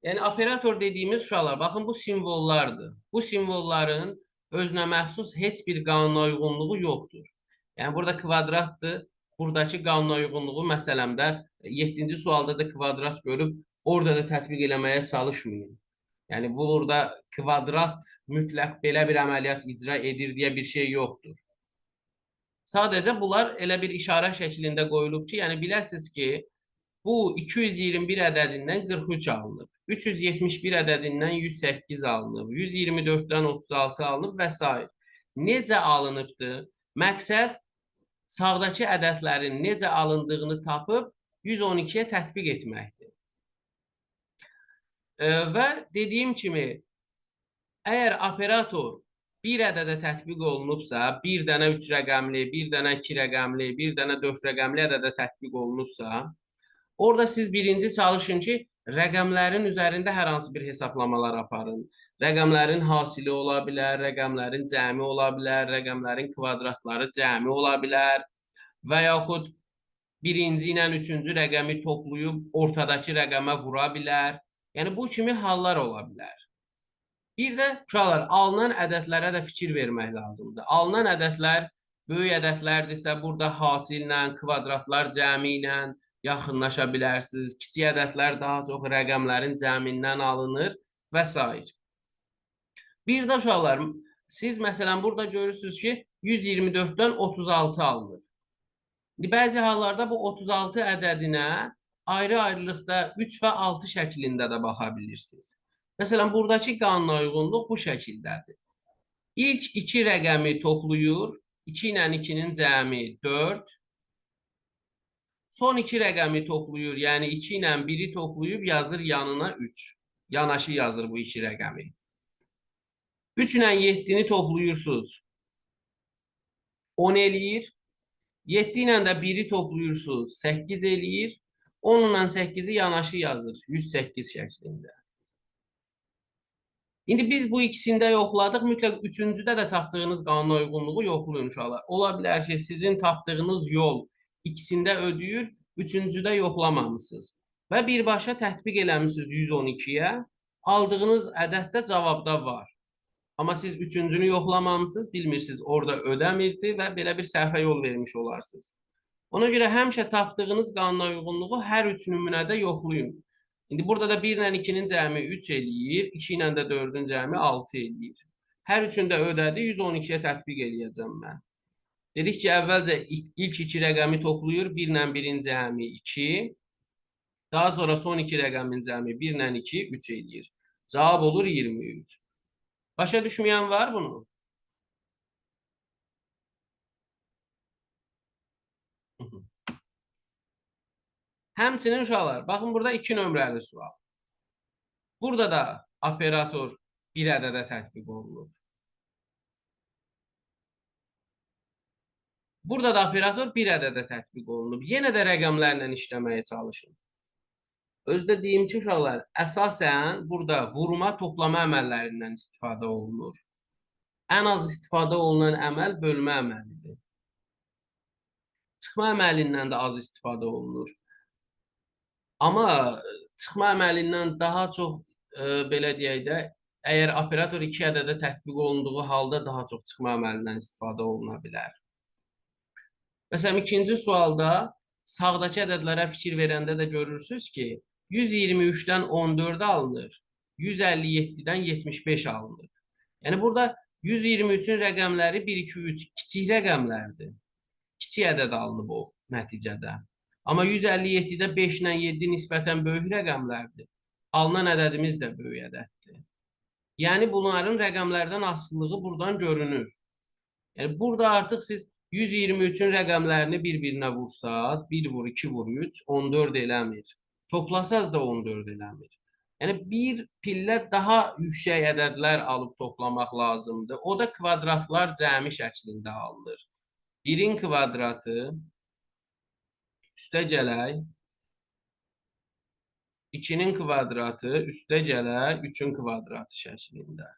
Yəni operator dediyimiz uşaqlar, baxın bu simvollardır. Bu simvolların özünə məxsus heç bir qanuna uyğunluğu yoxdur. Yəni burada kvadratdır. Buradakı qanuna uyğunluğu məsələmdə 7-ci sualda da kvadrat görüb orada da tətbiq eləməyə çalışmayın. Yəni burada kvadrat mütləq belə bir əməliyyat icra edir deyə bir şey yoxdur. Sadəcə bunlar elə bir işarə şəklində qoyulub ki, yəni biləsiniz ki, bu 221 ədədindən 43 alınıb. 371 ədədindən 108 alınıb. 124-dən 36 alınıb və s. Necə alınıbdır? Məqsəd sağdakı ədədlərin necə alındığını tapıb 112-yə tətbiq etməkdir. Və dediyim kimi, əgər operator bir ədədə tətbiq olunubsa, bir dənə 3 rəqəmli, bir dənə 2 rəqəmli, bir dənə 4 rəqəmli ədədə tətbiq olunubsa, orada siz birinci çalışın ki, rəqəmlərin üzərində hər hansı bir hesablamalar aparın. Rəqəmlərin hasili ola bilər, rəqəmlərin cəmi ola bilər, rəqəmlərin kvadratları cəmi ola bilər və yaxud birinci ilə üçüncü rəqəmi toplayıb ortadakı rəqəmə vura bilər. Yəni, bu kimi hallar ola bilər. Bir də uşaqlar, alınan ədədlərə də fikir vermək lazımdır. Alınan ədədlər böyük ədədlərdirsə, burada hasillə, kvadratlar cəmi ilə yaxınlaşa bilərsiniz. Kiçik ədədlər daha çox rəqəmlərin cəmindən alınır və s. Bir də uşaqlar, siz məsələn burada görürsünüz ki, 124-dən 36 alınır. Bəzi hallarda bu 36 ədədinə ayrı-ayrılıqda 3 və 6 şəklində də baxa bilirsiniz. Məsələn, buradakı qanuna uyğunluq bu şəkildədir. İlk 2 rəqəmi toplayır, 2 ilə 2-nin cəmi 4. Son 2 rəqəmi toplayır, yəni 2 ilə 1-i toplayıb yazır yanına 3. Yanaşı yazır bu 2 rəqəmi. 3 ilə 7-ni toplayırsınız, 10 eləyir. 7 ilə də 1-i toplayırsınız, 8 eləyir. 10 ilə 8-i yanaşı yazır, 108 şəklində. İndi biz bu ikisində yoxladıq, mütləq üçüncüdə də tapdığınız qanuna uyğunluğu yoxlayın uşaqlar. Ola bilər ki, sizin tapdığınız yol ikisində ödəyir, üçüncüdə yoxlamamışsınız. Və birbaşa tətbiq eləmişsiniz 112-yə, aldığınız ədəd də cavabda var. Amma siz üçüncünü yoxlamamışsınız, bilmirsiniz, orada ödəmirdi və belə bir səhvə yol vermiş olarsınız. Ona görə həmişə tapdığınız qanuna uyğunluğu hər üç nümunədə yoxlayın. İndi burada da 1 ilə 2-nin cəmi 3 eləyir, 2 ilə də 4-ün cəmi 6 eləyir. Hər üçündə ödədi, 112-yə tətbiq eləyəcəm mən. Dedik ki, əvvəlcə ilk 2 rəqəmi toplayır, 1 ilə 1-in cəmi 2. Daha sonra son 2 rəqəmin cəmi 1 ilə 2, 3 eləyir. Cavab olur 23. Başa düşməyən var bunu? Həmçinin uşaqlar, baxın burada 2 nömrəli sual. Burada da operator bir ədədə tətbiq olunur. Burada da operator bir ədədə tətbiq olunub. Yenə də rəqəmlərlə işləməyə çalışın. Özdə deyim ki, uşaqlar, əsasən burada vurma, toplama əməllərindən istifadə olunur. Ən az istifadə olunan əməl bölmə əməlidir. Çıxma əməlindən də az istifadə olunur. Amma çıxma əməlindən daha çox, belə deyək də, əgər operator 2 ədədə tətbiq olunduğu halda daha çox çıxma əməlindən istifadə oluna bilər. Məsələn, ikinci sualda sağdakı ədədlərə fikir verəndə də görürsünüz ki, 123-dən 14 alınır, 157-dən 75 alınır. Yəni, burada 123-ün rəqəmləri 1, 2, 3 kiçik rəqəmlərdir. Kiçik ədəd alınıb o nəticədə. Amma 157-də 5 ilə 7 nisbətən böyük rəqəmlərdir. Alınan ədədimiz də böyük ədəddir. Yəni, bunların rəqəmlərdən asılılığı buradan görünür. Yəni, burada artıq siz 123-ün rəqəmlərini bir-birinə vursaz, 1 vur, 2 vur, 3, 14 eləmir. Toplasaz da 14 eləmir. Yəni, bir pillə daha yüksək ədədlər alıb toplamaq lazımdır. O da kvadratlar cəmi şəklində alınır. 1-in kvadratı üstə gələk, 2-nin kvadratı üstə gələk, 3-ün kvadratı şəklində.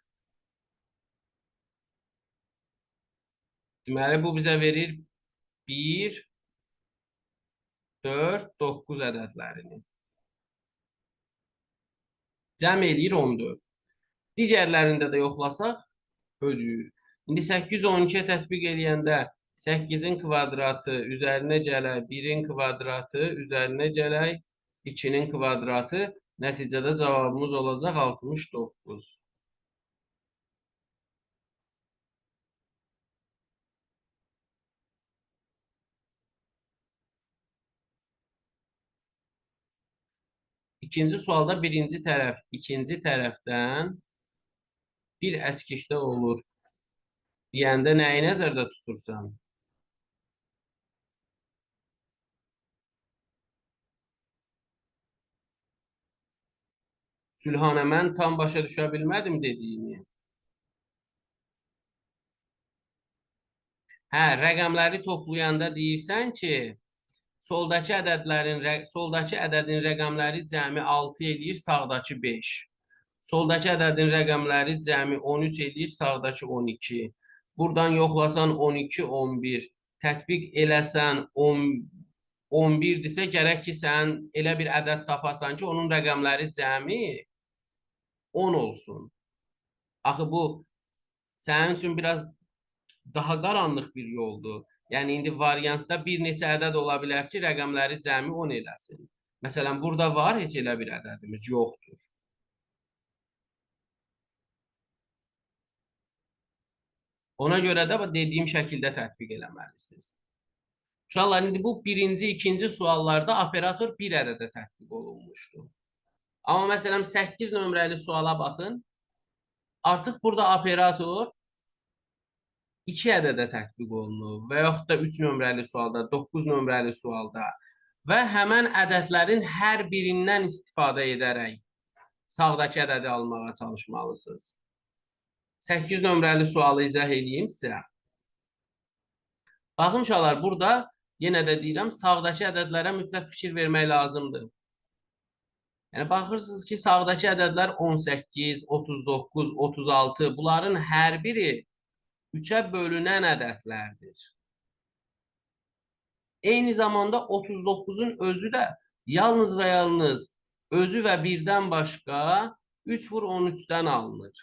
Deməli, bu bizə verir 1, 4, 9 ədədlərini. Cəm eləyir 14. Digərlərində də yoxlasaq, bölür. İndi 812-yə tətbiq eləyəndə 8-in kvadratı üzərinə gələk, 1-in kvadratı üzərinə gələk, 2-nin kvadratı. Nəticədə cavabımız olacaq 69. İkinci sualda birinci tərəf ikinci tərəfdən bir əskikdə olur deyəndə nəyi nəzərdə tutursan? Sülhanə, mən tam başa düşə bilmədim dediyini. Hə, rəqəmləri toplayanda deyirsən ki, soldakı ədədin rəqəmləri cəmi 6 eləyir, sağdakı 5. Soldakı ədədin rəqəmləri cəmi 13 eləyir, sağdakı 12. Buradan yoxlasan 12, 11. Tətbiq eləsən 11-dirsə, gərək ki, sən elə bir ədəd tapasan ki, onun rəqəmləri cəmi 10 olsun. Axı bu sənin üçün biraz daha qaranlıq bir yoldur. Yəni, indi variantda bir neçə ədəd ola bilər ki, rəqəmləri cəmi 10 eləsin. Məsələn, burada var, heç elə bir ədədimiz yoxdur. Ona görə də dediyim şəkildə tətbiq eləməlisiniz. Uşaqlar, indi bu birinci, ikinci suallarda operator bir ədədə tətbiq olunmuşdur. Amma məsələn, 8 nömrəli suala baxın. Artıq burada operator 2 ədədə tətbiq olunur və yaxud da 3 nömrəli sualda, 9 nömrəli sualda və həmən ədədlərin hər birindən istifadə edərək sağdakı ədədi almağa çalışmalısınız. 8 nömrəli sualı izah edeyim sizə. Baxın uşaqlar, burada yenə də deyirəm, sağdakı ədədlərə mütləq fikir vermək lazımdır. Yəni, baxırsınız ki, sağdakı ədədlər 18, 39, 36, bunların hər biri 3-ə bölünən ədədlərdir. Eyni zamanda 39-un özü də yalnız və yalnız özü və birdən başqa 3 vur 13-dən alınır.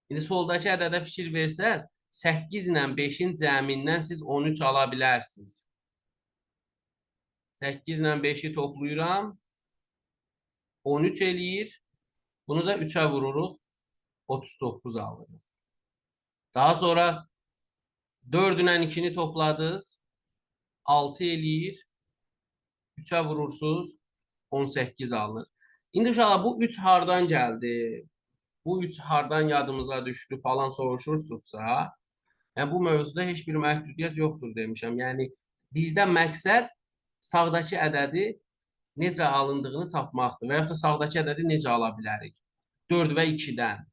İndi soldakı ədədə fikir versəz, 8 ilə 5-in cəmindən siz 13 ala bilərsiniz. 8 ilə 5-i toplayıram, 13 eləyir. Bunu da 3-ə vururuq, 39 alırıq. Daha sonra 4 ilə 2-ni topladınız, 6 eləyir. 3-ə vurursunuz, 18 alınır. İndi uşaqlar, bu 3 hardan gəldi? Bu 3 hardan yadımıza düşdü falan soruşursunuzsa, yəni bu mövzuda heç bir məhdudiyyət yoxdur demişəm. Yəni bizdə məqsəd sağdakı ədədi necə alındığını tapmaqdır və yaxud da sağdakı ədədi necə ala bilərik? 4 və 2-dən.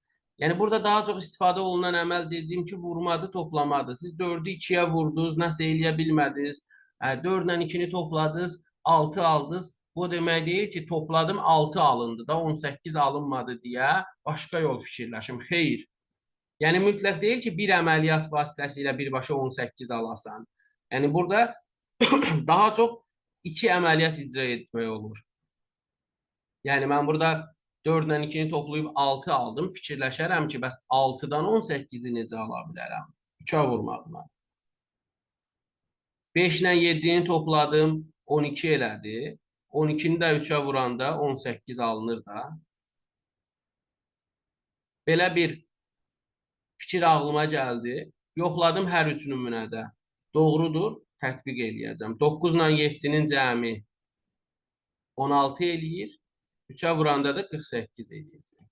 Yəni burada daha çox istifadə olunan əməl dediyim ki, vurmadır, toplamadır. Siz 4-ü 2-yə vurdunuz, nəsə eləyə bilmədiniz. 4 ilə 2-ni topladınız, 6 aldınız. Bu demək deyil ki, topladım 6 alındı da 18 alınmadı deyə başqa yol fikirləşim. Xeyr. Yəni mütləq deyil ki, bir əməliyyat vasitəsilə birbaşa 18 alasan. Yəni burada daha çox 2 əməliyyat icra etmək olur. Yəni mən burada 4 ilə 2-ni toplayıb 6 aldım. Fikirləşərəm ki, bəs 6-dan 18-i necə ala bilərəm? 3-ə vurmaqla. 5 ilə 7-ni topladım, 12 elədi. 12-ni də 3-ə vuranda 18 alınır da. Belə bir fikir ağlıma gəldi. Yoxladım hər üç nümunədə. Doğrudur, tətbiq eləyəcəm. 9 ilə 7-nin cəmi 16 eləyir. 3-ə vuranda da 48 eləyəcək.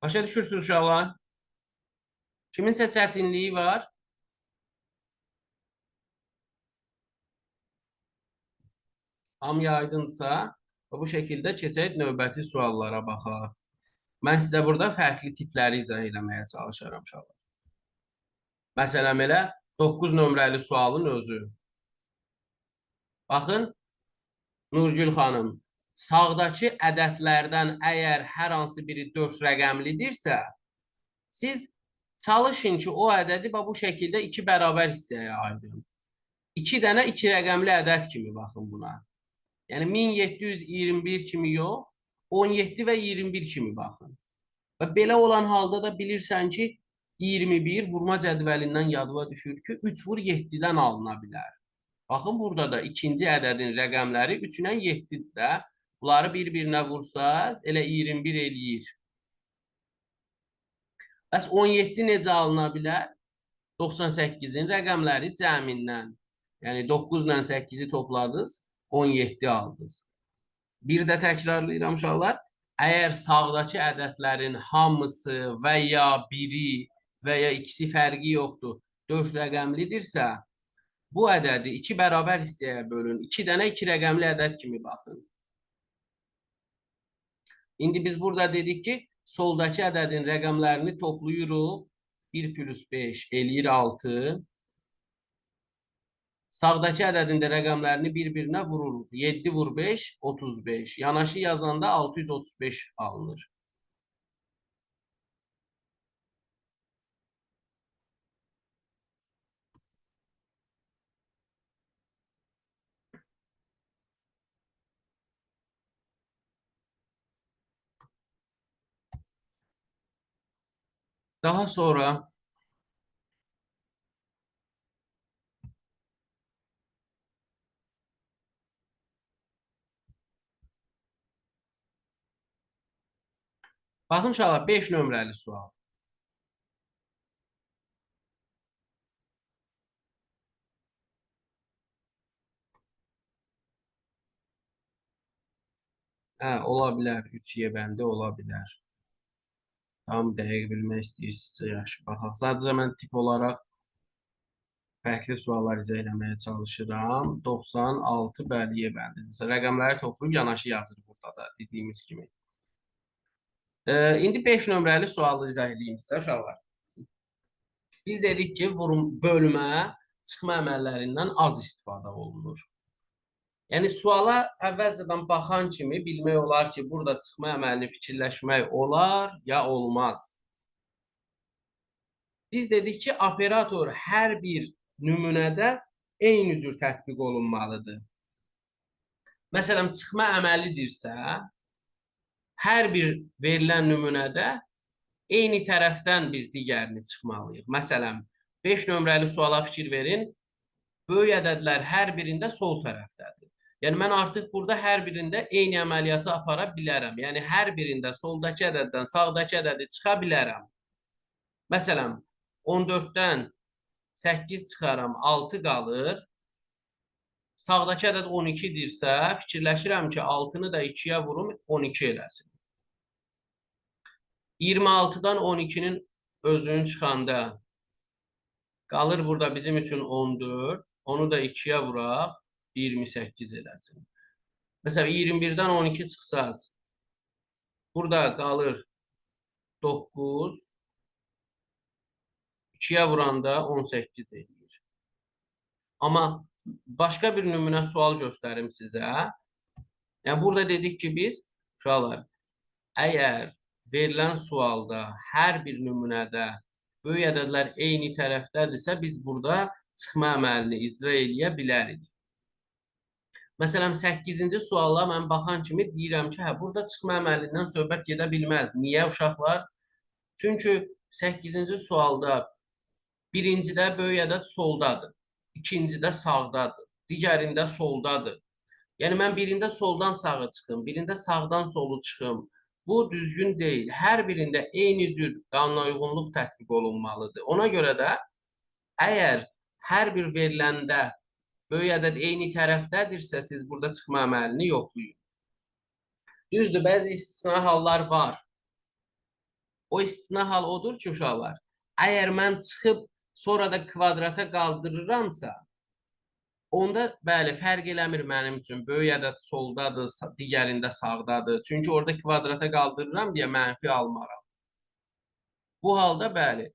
Başa düşürsünüz uşaqlar? Kiminsə çətinliyi var? Hamıya aydınsa, bu şəkildə keçək növbəti suallara baxaq. Mən sizə burada fərqli tipləri izah eləməyə çalışaram uşaqlar. Məsələn, elə 9 nömrəli sualın özü. Baxın, Nurgül xanım, sağdakı ədədlərdən əgər hər hansı biri 4 rəqəmlidirsə, siz çalışın ki, o ədədi bu şəkildə 2 bərabər hissəyə ayırın. 2 dənə 2 rəqəmli ədəd kimi baxın buna. Yəni 1721 kimi yox, 17 və 21 kimi baxın. Və belə olan halda da bilirsən ki, 21 vurma cədvəlindən yadıma düşür ki, 3 vur 7-dən alına bilər. Baxın, burada da ikinci ədədin rəqəmləri 3 ilə 7-dir də. Bunları bir-birinə vursaz, elə 21 eləyir. Bəs 17 necə alına bilər? 98-in rəqəmləri cəmindən. Yəni 9 ilə 8-i topladınız, 17 aldınız. Bir də təkrarlayıram uşaqlar. Əgər sağdakı ədədlərin hamısı və ya biri və ya ikisi fərqi yoxdur, 4 rəqəmlidirsə, bu ədədi 2 bərabər hissəyə bölün. 2 dənə 2 rəqəmli ədəd kimi baxın. İndi biz burada dedik ki, soldakı ədədin rəqəmlərini toplayırıq. 1 plus 5 eləyir 6. Sağdakı ədədin də rəqəmlərini bir-birinə vururuq. 7 vur 5, 35. Yanaşı yazanda 635 alınır. Daha sonra baxın uşaqlar, 5 nömrəli sual. Ola bilər, 3Y bəndi ola bilər. Tam dəqiq bilmək istəyirsinizsə, yaxşı baxaq. Sadəcə mən tip olaraq fərqli suallar izah eləməyə çalışıram. 96 bəli Y bəndidir. Rəqəmləri toplayıb yanaşı yazır burada da, dediyimiz kimi. İndi 5 nömrəli sualı izah edeyim sizə uşaqlar. Biz dedik ki, bölmə, çıxma əməllərindən az istifadə olunur. Yəni, suala əvvəlcədən baxan kimi bilmək olar ki, burada çıxma əməlini fikirləşmək olar, ya olmaz. Biz dedik ki, operator hər bir nümunədə eyni cür tətbiq olunmalıdır. Məsələn, çıxma əməlidirsə, hər bir verilən nümunədə eyni tərəfdən biz digərini çıxmalıyıq. Məsələn, 5 nömrəli suala fikir verin, böyük ədədlər hər birində sol tərəfdədir. Yəni, mən artıq burada hər birində eyni əməliyyatı apara bilərəm. Yəni, hər birində soldakı ədəddən sağdakı ədədi çıxa bilərəm. Məsələn, 14-dən 8 çıxaram, 6 qalır. Sağdakı ədəd 12-dirsə, fikirləşirəm ki, 6-nı da 2-yə vurum, 12 eləsin. 26-dan 12-nin özünü çıxanda qalır burada bizim üçün 14. Onu da 2-yə vuraq, 28 eləsin. Məsələn, 21-dən 12 çıxsaz, burada qalır 9. 2-yə vuranda 18 eləyir. Amma başqa bir nümunə sual göstərim sizə. Yəni, burada dedik ki, biz, uşaqlar, əgər verilən sualda hər bir nümunədə böyük ədədlər eyni tərəfdədirsə, biz burada çıxma əməlini icra eləyə bilərik. Məsələn, 8-ci sualla mən baxan kimi deyirəm ki, burada çıxma əməlindən söhbət gedə bilməz. Niyə uşaqlar? Çünki 8-ci sualda birincidə böyük ədəd soldadır, ikincidə sağdadır, digərində soldadır. Yəni, mən birində soldan sağı çıxım, birində sağdan solu çıxım. Bu düzgün deyil. Hər birində eyni cür qanuna uyğunluq tətbiq olunmalıdır. Ona görə də əgər hər bir veriləndə böyük ədəd eyni tərəfdədirsə, siz burada çıxma əməlini yoxlayın. Düzdür, bəzi istisna hallar var. O istisna hal odur ki, uşaqlar, əgər mən çıxıb sonra da kvadrata qaldırıramsa, onda, bəli, fərq eləmir mənim üçün. Böyük ədəd soldadır, digərində sağdadır. Çünki orada kvadrata qaldırıram deyə mənfi almaram. Bu halda, bəli,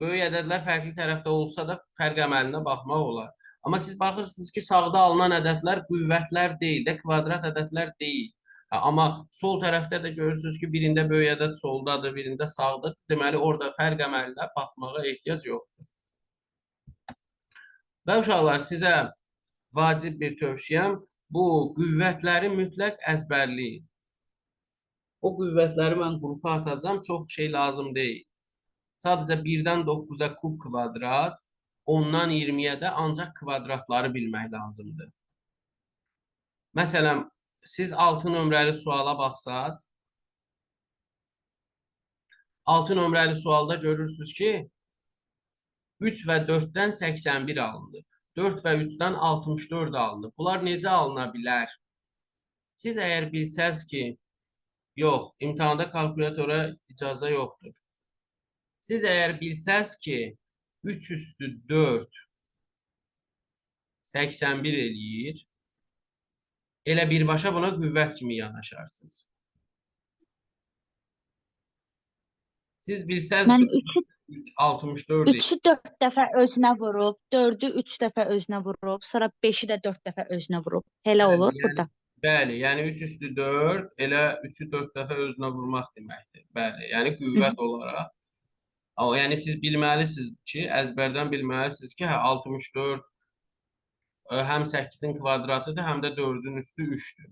böyük ədədlər fərqli tərəfdə olsa da fərq əməlinə baxmaq olar. Amma siz baxırsınız ki, sağda alınan ədədlər qüvvətlər deyil də, kvadrat ədədlər deyil. Amma sol tərəfdə də görürsünüz ki, birində böyük ədəd soldadır, birində sağdır. Deməli, orada fərq əməlinə baxmağa ehtiyac yoxdur. Və uşaqlar, sizə vacib bir tövsiyəm, bu qüvvətləri mütləq əzbərləyin. O qüvvətləri mən qrupa atacağım, çox şey lazım deyil. Sadəcə 1-dən 9-a kub kvadrat, 10-dan 20-yə də ancaq kvadratları bilmək lazımdır. Məsələn, siz 6 nömrəli suala baxsaz, 6 nömrəli sualda görürsünüz ki, 3 və 4-dən 81 alındı. 4 və 3-dən 64 alındı. Bunlar necə alına bilər? Siz əgər bilsəz ki, yox, imtahanda kalkulyatora icazə yoxdur. Siz əgər bilsəz ki, 3 üstü 4 81 eləyir, elə birbaşa buna qüvvət kimi yanaşarsınız. Siz bilsəz Mən 3 64 eləyir. 3-ü 4 dəfə özünə vurub, 4-ü 3 dəfə özünə vurub, sonra 5-i də 4 dəfə özünə vurub. Elə olur burada. Bəli, yəni 3 üstü 4, elə 3-ü 4 dəfə özünə vurmaq deməkdir. Bəli, yəni qüvvət olaraq. Amma yəni siz bilməlisiniz ki, əzbərdən bilməlisiniz ki, 64 həm 8-in kvadratıdır, həm də 4-ün üstü 3-dür.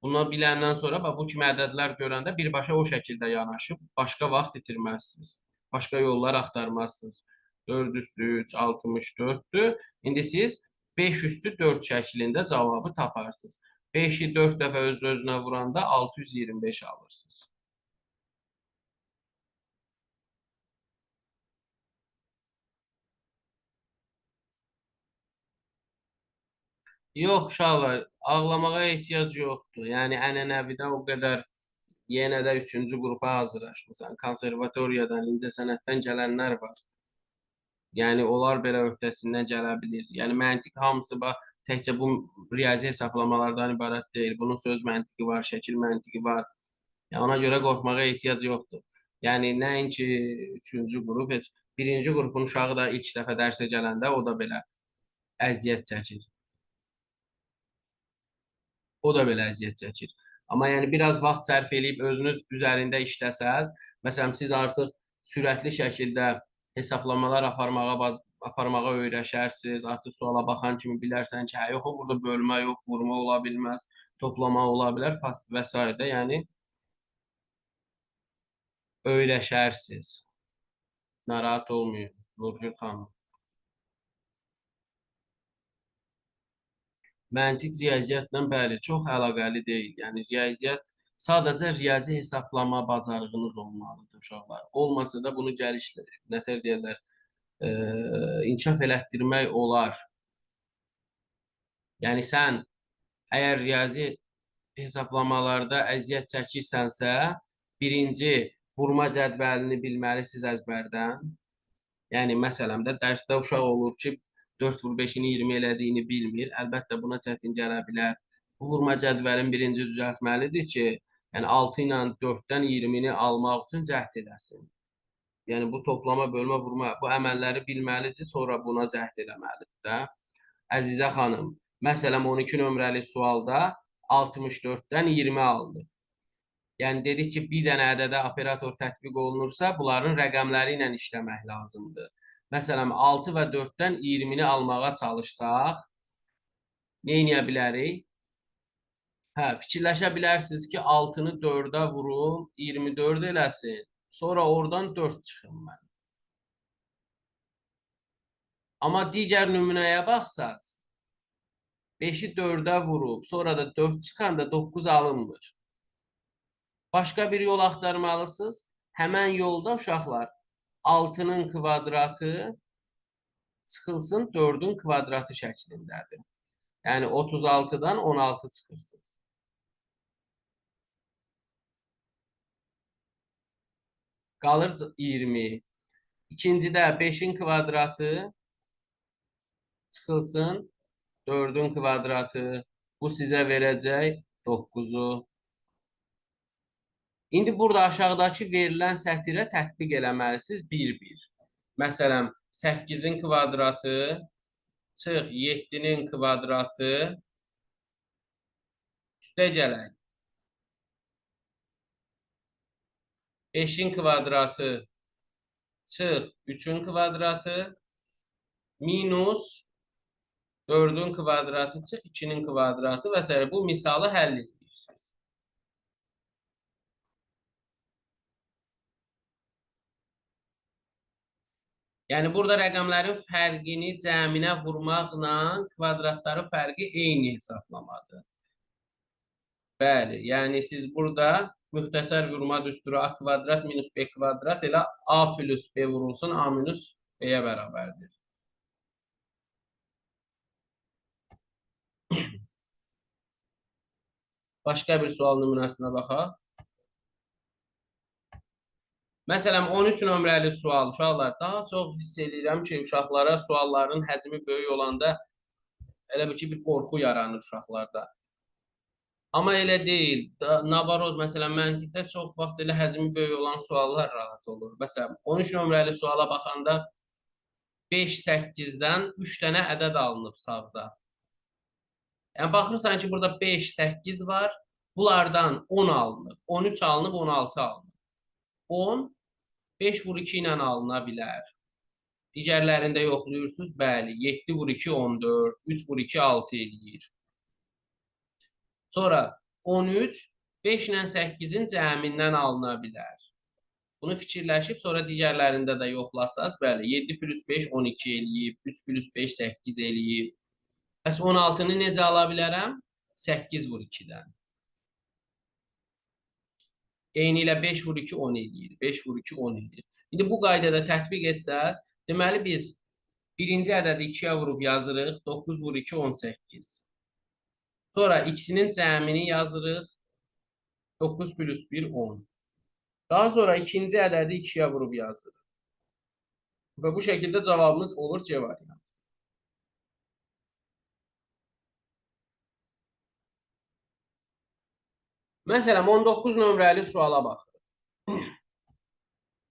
Bunu biləndən sonra bu kimi ədədlər görəndə birbaşa o şəkildə yanaşıb başqa vaxt itirməzsiniz. Başqa yollar axtarmazsınız. 4 üstü 3 64-dür. İndi siz 5 üstü 4 şəklində cavabı taparsınız. 5-i 4 dəfə öz-özünə vuranda 625 alırsınız. Yox, uşaqlar, ağlamağa ehtiyac yoxdur. Yəni, ənənəvidə o qədər yenə də 3-cü qrupa hazırlaşmısan. Konservatoriyadan, incəsənətdən gələnlər var. Yəni, onlar belə öhdəsindən gələ bilir. Yəni, məntiq hamısı, təkcə bu riyazi hesablamalardan ibarət deyil. Bunun söz məntiqi var, şəkil məntiqi var. Yəni, ona görə qorxmağa ehtiyac yoxdur. Yəni, nəinki 3-cü qrup, heç 1-ci qrupun uşağı da ilk dəfə dərsə gələndə o da belə əziyyət çəkir. O da belə əziyyət çəkir. Amma yəni biraz vaxt sərf eləyib özünüz üzərində işləsəz, məsələn siz artıq sürətli şəkildə hesablamalar aparmağa öyrəşərsiniz. Artıq suala baxan kimi bilərsən ki, hə yox, burada bölmə yox, vurma ola bilməz, toplama ola bilər və s. Yəni öyrəşərsiniz. Narahat olmayın, Nurgül xanım. Məntiq riyaziyyatla bəli, çox əlaqəli deyil. Yəni riyaziyyat sadəcə riyazi hesablama bacarığınız olmalıdır uşaqlar. Olmasa da bunu nətər deyirlər, inkişaf elətdirmək olar. Yəni sən əgər riyazi hesablamalarda əziyyət çəkirsənsə, birinci vurma cədvəlini bilməlisiniz əzbərdən. Yəni məsələn də dərsdə uşaq olur ki, 4 vur 5-ini 20 elədiyini bilmir. Əlbəttə buna çətin gələ bilər. Bu vurma cədvəlin birinci düzəltməlidir ki, yəni 6 ilə 4-dən 20-ni almaq üçün cəhd edəsin. Yəni bu toplama, bölmə, vurma, bu əməlləri bilməlidir, sonra buna cəhd eləməlidir də. Əzizə xanım, məsələn 12 nömrəli sualda 64-dən 20 aldı. Yəni dedik ki, bir dənə ədədə operator tətbiq olunursa, bunların rəqəmləri ilə işləmək lazımdır. Məsələn, 6 və 4-dən 20-ni almağa çalışsaq, nə edə bilərik? Hə, fikirləşə bilərsiniz ki, 6-nı 4-ə vurum, 24 eləsin, sonra oradan 4 çıxım mən. Amma digər nümunəyə baxsaz, 5-i 4-ə vurub, sonra da 4 çıxanda 9 alınmır. Başqa bir yol axtarmalısınız. Həmən yolda uşaqlar 6-nın kvadratı çıxılsın 4-ün kvadratı şəklindədir. Yəni 36-dan 16 çıxırsınız. Qalır 20. İkincidə 5-in kvadratı çıxılsın 4-ün kvadratı. Bu sizə verəcək 9-u. İndi burada aşağıdakı verilən sətirə tətbiq eləməlisiniz 1-1. Məsələn, 8-in kvadratı çıx 7-nin kvadratı üstə gələk. 5-in kvadratı çıx 3-ün kvadratı minus 4'ün kvadratı çıx 2'nin kvadratı və s. Bu misalı həll edirsiniz. Yəni burada rəqəmlərin fərqini cəminə vurmaqla kvadratların fərqi eyni hesablamadır. Bəli, yəni siz burada müxtəsər vurma düsturu a kvadrat minus b kvadrat elə a plus b vurulsun a minus b-yə bərabərdir. Başqa bir sual nümunəsinə baxaq. Məsələn, 13 nömrəli sual, uşaqlar, daha çox hiss edirəm ki, uşaqlara sualların həcmi böyük olanda elə bir ki, bir qorxu yaranır uşaqlarda. Amma elə deyil. Nabarod, məsələn, məntiqdə çox vaxt elə həcmi böyük olan suallar rahat olur. Məsələn, 13 nömrəli suala baxanda 5, 8-dən 3 dənə ədəd alınıb sağda. Yəni, baxırsan ki, burada 5, 8 var. Bunlardan 10 alınıb, 13 alınıb, 16 alınıb. 10, 5 vur 2 ilə alına bilər. Digərlərində yoxlayırsınız. Bəli, 7 vur 2, 14, 3 vur 2, 6 eləyir. Sonra 13, 5 ilə 8-in cəmindən alına bilər. Bunu fikirləşib, sonra digərlərində də yoxlasaz, bəli, 7 plus 5, 12 eləyib, 3 plus 5, 8 eləyib. Bəs 16-nı necə ala bilərəm? 8 vur 2-dən. Eyni ilə 5 vur 2, 10 eləyir. 5 vur 2, 10 eləyir. İndi bu qaydada tətbiq etsəz, deməli biz birinci ədədi 2-yə vurub yazırıq. 9 vur 2, 18. Sonra ikisinin cəmini yazırıq. 9 plus 1, 10. Daha sonra ikinci ədədi 2-yə vurub yazırıq. Və bu şəkildə cavabımız olur C variantı. Məsələn, 19 nömrəli suala baxırıq.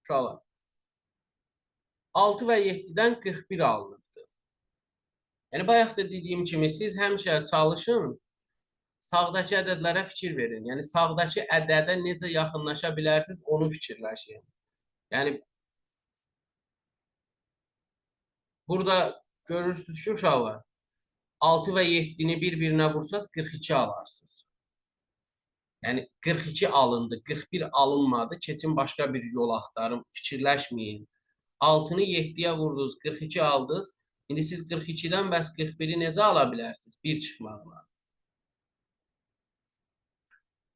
Uşaqlar. 6 və 7-dən 41 alınıbdır. Yəni, bayaq da dediyim kimi, siz həmişə çalışın, sağdakı ədədlərə fikir verin. Yəni, sağdakı ədədə necə yaxınlaşa bilərsiniz, onu fikirləşin. Yəni, burada görürsünüz ki, uşaqlar, 6 və 7-ni bir-birinə vursaz 42 alarsınız. Yəni, 42 alındı, 41 alınmadı, keçin başqa bir yol axtarın, fikirləşməyin. 6-nı 7-yə vurdunuz, 42 aldınız. İndi siz 42-dən bəs 41-i necə ala bilərsiniz? 1 çıxmaqla.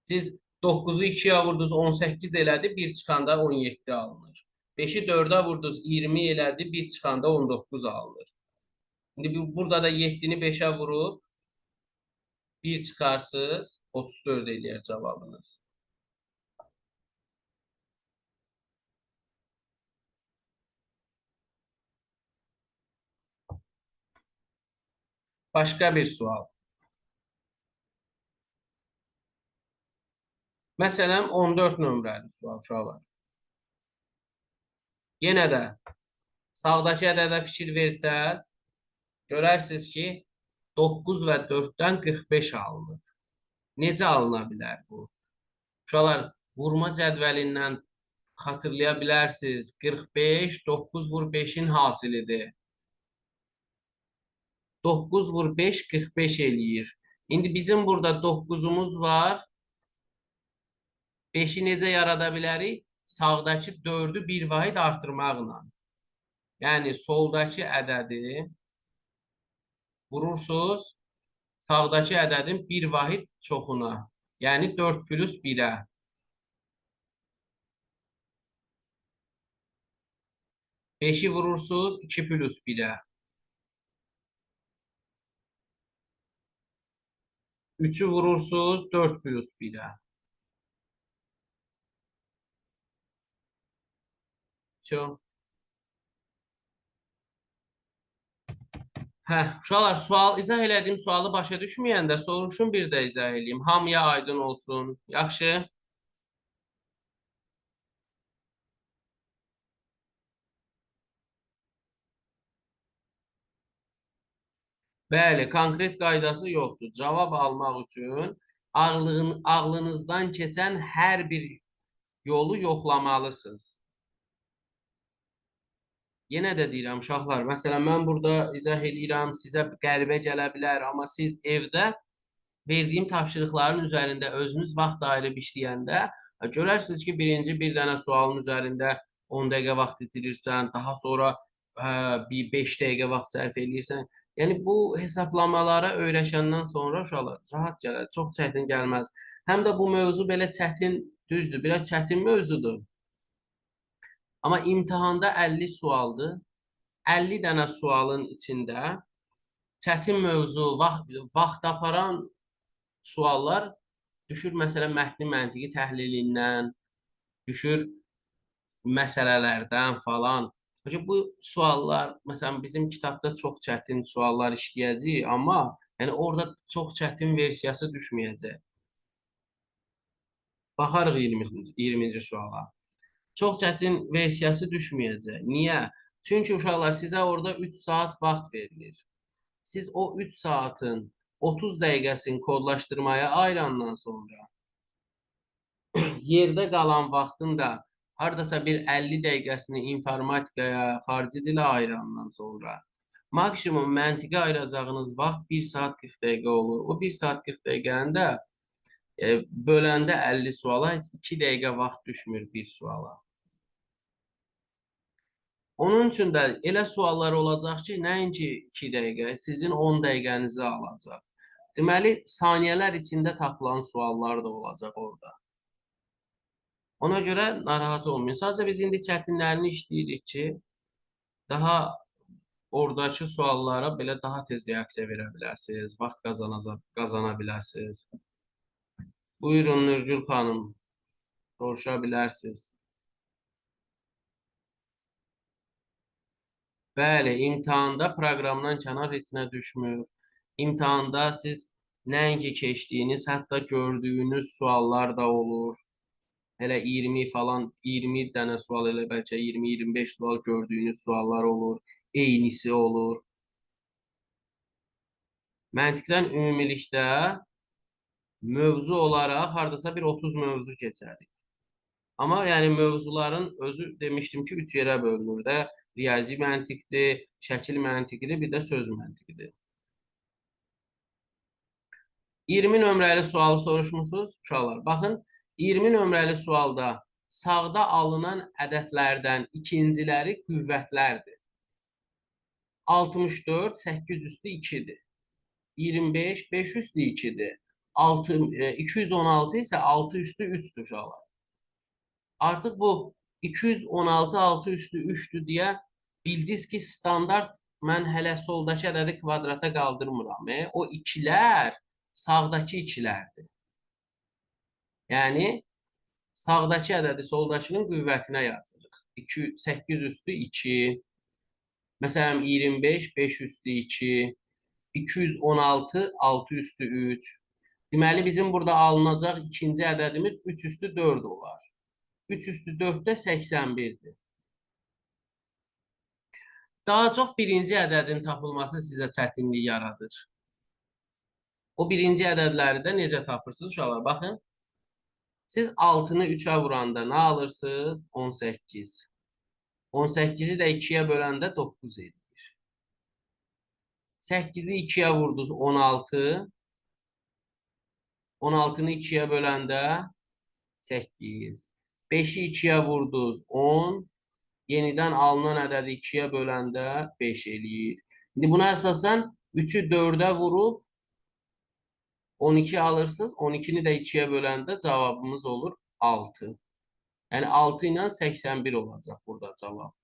Siz 9-u 2-yə vurdunuz, 18 elədi, 1 çıxanda 17 alınır. 5-i 4-ə vurdunuz, 20 elədi, 1 çıxanda 19 alınır. İndi burada da 7-ni 5-ə vurub, 1 çıxarsınız, 34 eləyər cavabınız. Başqa bir sual. Məsələn, 14 nömrəli sual uşaqlar. Yenə də sağdakı ədədə fikir versəz, görərsiniz ki, 9 və 4-dən 45 alınır. Necə alına bilər bu? Uşaqlar, vurma cədvəlindən xatırlaya bilərsiniz. 45, 9 vur 5-in hasilidir. 9 vur 5, 45 eləyir. İndi bizim burada 9-umuz var. 5-i necə yarada bilərik? Sağdakı 4-ü bir vahid artırmaqla. Yəni, soldakı ədədi vurursunuz, sağdakı ədədin bir vahid çoxuna. Yəni, 4 plus 1-ə. 5-i vurursunuz, 2 plus 1-ə. 3-ü vurursunuz, 4 plus 1-ə. Uşaqlar, sual izah elədiyim sualı başa düşməyəndə soruşun bir də izah eləyim. Hamıya aydın olsun. Yaxşı? Bəli, konkret qaydası yoxdur. Cavab almaq üçün ağlınızdan keçən hər bir yolu yoxlamalısınız. Yenə də deyirəm uşaqlar, məsələn mən burada izah eləyirəm, sizə qəribə gələ bilər, amma siz evdə verdiyim tapşırıqların üzərində özünüz vaxt ayırıb işləyəndə görərsiniz ki, birinci bir dənə sualın üzərində 10 dəqiqə vaxt itirirsən, daha sonra bir 5 dəqiqə vaxt sərf eləyirsən. Yəni bu hesablamalara öyrəşəndən sonra uşaqlar rahat gələr, çox çətin gəlməz. Həm də bu mövzu belə çətin, düzdür, biraz çətin mövzudur. Amma imtahanda 50 sualdır. 50 dənə sualın içində çətin mövzu, vaxt aparan suallar düşür, məsələn, mətni məntiqi təhlilindən, düşür məsələlərdən falan. Bu suallar, məsələn, bizim kitabda çox çətin suallar işləyəcək, amma yəni orada çox çətin versiyası düşməyəcək. Baxarıq 20-ci suala. Çox çətin versiyası düşməyəcək. Niyə? Çünki uşaqlar sizə orada 3 saat vaxt verilir. Siz o 3 saatin 30 dəqiqəsini kodlaşdırmaya ayırandan sonra yerdə qalan vaxtın da hardasa bir 50 dəqiqəsini informatikaya, xarici dilə ayırandan sonra maksimum məntiqə ayıracağınız vaxt 1 saat 40 dəqiqə olur. O 1 saat 40 dəqiqəni də böləndə 50 suala heç 2 dəqiqə vaxt düşmür bir suala. Onun üçün də elə suallar olacaq ki, nəinki 2 dəqiqə, sizin 10 dəqiqənizi alacaq. Deməli, saniyələr içində tapılan suallar da olacaq orada. Ona görə narahat olmayın. Sadəcə biz indi çətinlərini işləyirik ki, daha oradakı suallara belə daha tez reaksiya verə biləsiniz, vaxt qazana biləsiniz. Buyurun Nurgül xanım, soruşa bilərsiniz. Bəli, imtahanda proqramdan kənar heç nə düşmür. İmtahanda siz nəinki keçdiyiniz, hətta gördüyünüz suallar da olur. Hələ 20 falan, 20 dənə sual, elə bəlkə 20-25 sual gördüyünüz suallar olur. Eynisi olur. Məntiqdən ümumilikdə mövzu olaraq hardasa bir 30 mövzu keçərik. Amma yəni mövzuların özü demişdim ki, 3 yerə bölünür də. Riyazi məntiqdir, şəkil məntiqidir, bir də söz məntiqidir. 20 nömrəli sualı soruşmusunuz uşaqlar. Baxın, 20 nömrəli sualda sağda alınan ədədlərdən ikinciləri qüvvətlərdir. 64, 8 üstü 2-dir. 25, 5 üstü 2-dir. 216 isə 6 üstü 3-dür uşaqlar. Artıq bu 216, 6 üstü 3-dür deyə bildiniz ki, standart mən hələ soldakı ədədi kvadrata qaldırmıram. O 2-lər sağdakı 2-lərdir. Yəni, sağdakı ədədi soldakının qüvvətinə yazırıq. 8 üstü 2, məsələn 25, 5 üstü 2, 216, 6 üstü 3. Deməli, bizim burada alınacaq ikinci ədədimiz 3 üstü 4 olar. 3 üstü 4 də 81-dir. Daha çox birinci ədədin tapılması sizə çətinlik yaradır. O birinci ədədləri də necə tapırsınız uşaqlar? Baxın, siz 6-nı 3-ə vuranda nə alırsınız? 18. 18-i də 2-yə böləndə 9 edir. 8-i 2-yə vurdunuz 16. 16-nı 2-yə böləndə 8. 5-i 2-yə vurdunuz 10. Yenidən alınan ədədi 2-yə böləndə 5 eləyir. İndi buna əsasən 3-ü 4-ə vurub 12 alırsınız. 12-ni də 2-yə böləndə cavabımız olur 6. Yəni 6 ilə 81 olacaq burada cavab.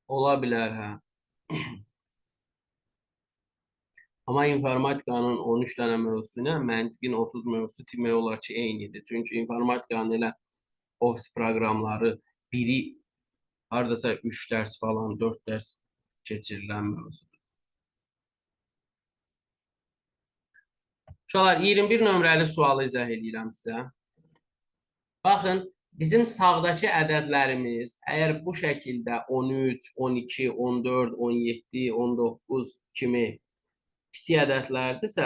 Ola bilər, hə. Amma informatikanın 13 dənə mövzusu ilə məntiqin 30 mövzusu demək olar ki, eynidir. Çünki informatikanın elə ofis proqramları biri hardasa 3 dərs falan, 4 dərs keçirilən mövzudur. Uşaqlar, 21 nömrəli sualı izah edirəm sizə. Baxın, bizim sağdakı ədədlərimiz əgər bu şəkildə 13, 12, 14, 17, 19 kimi kiçik ədədlərdirsə,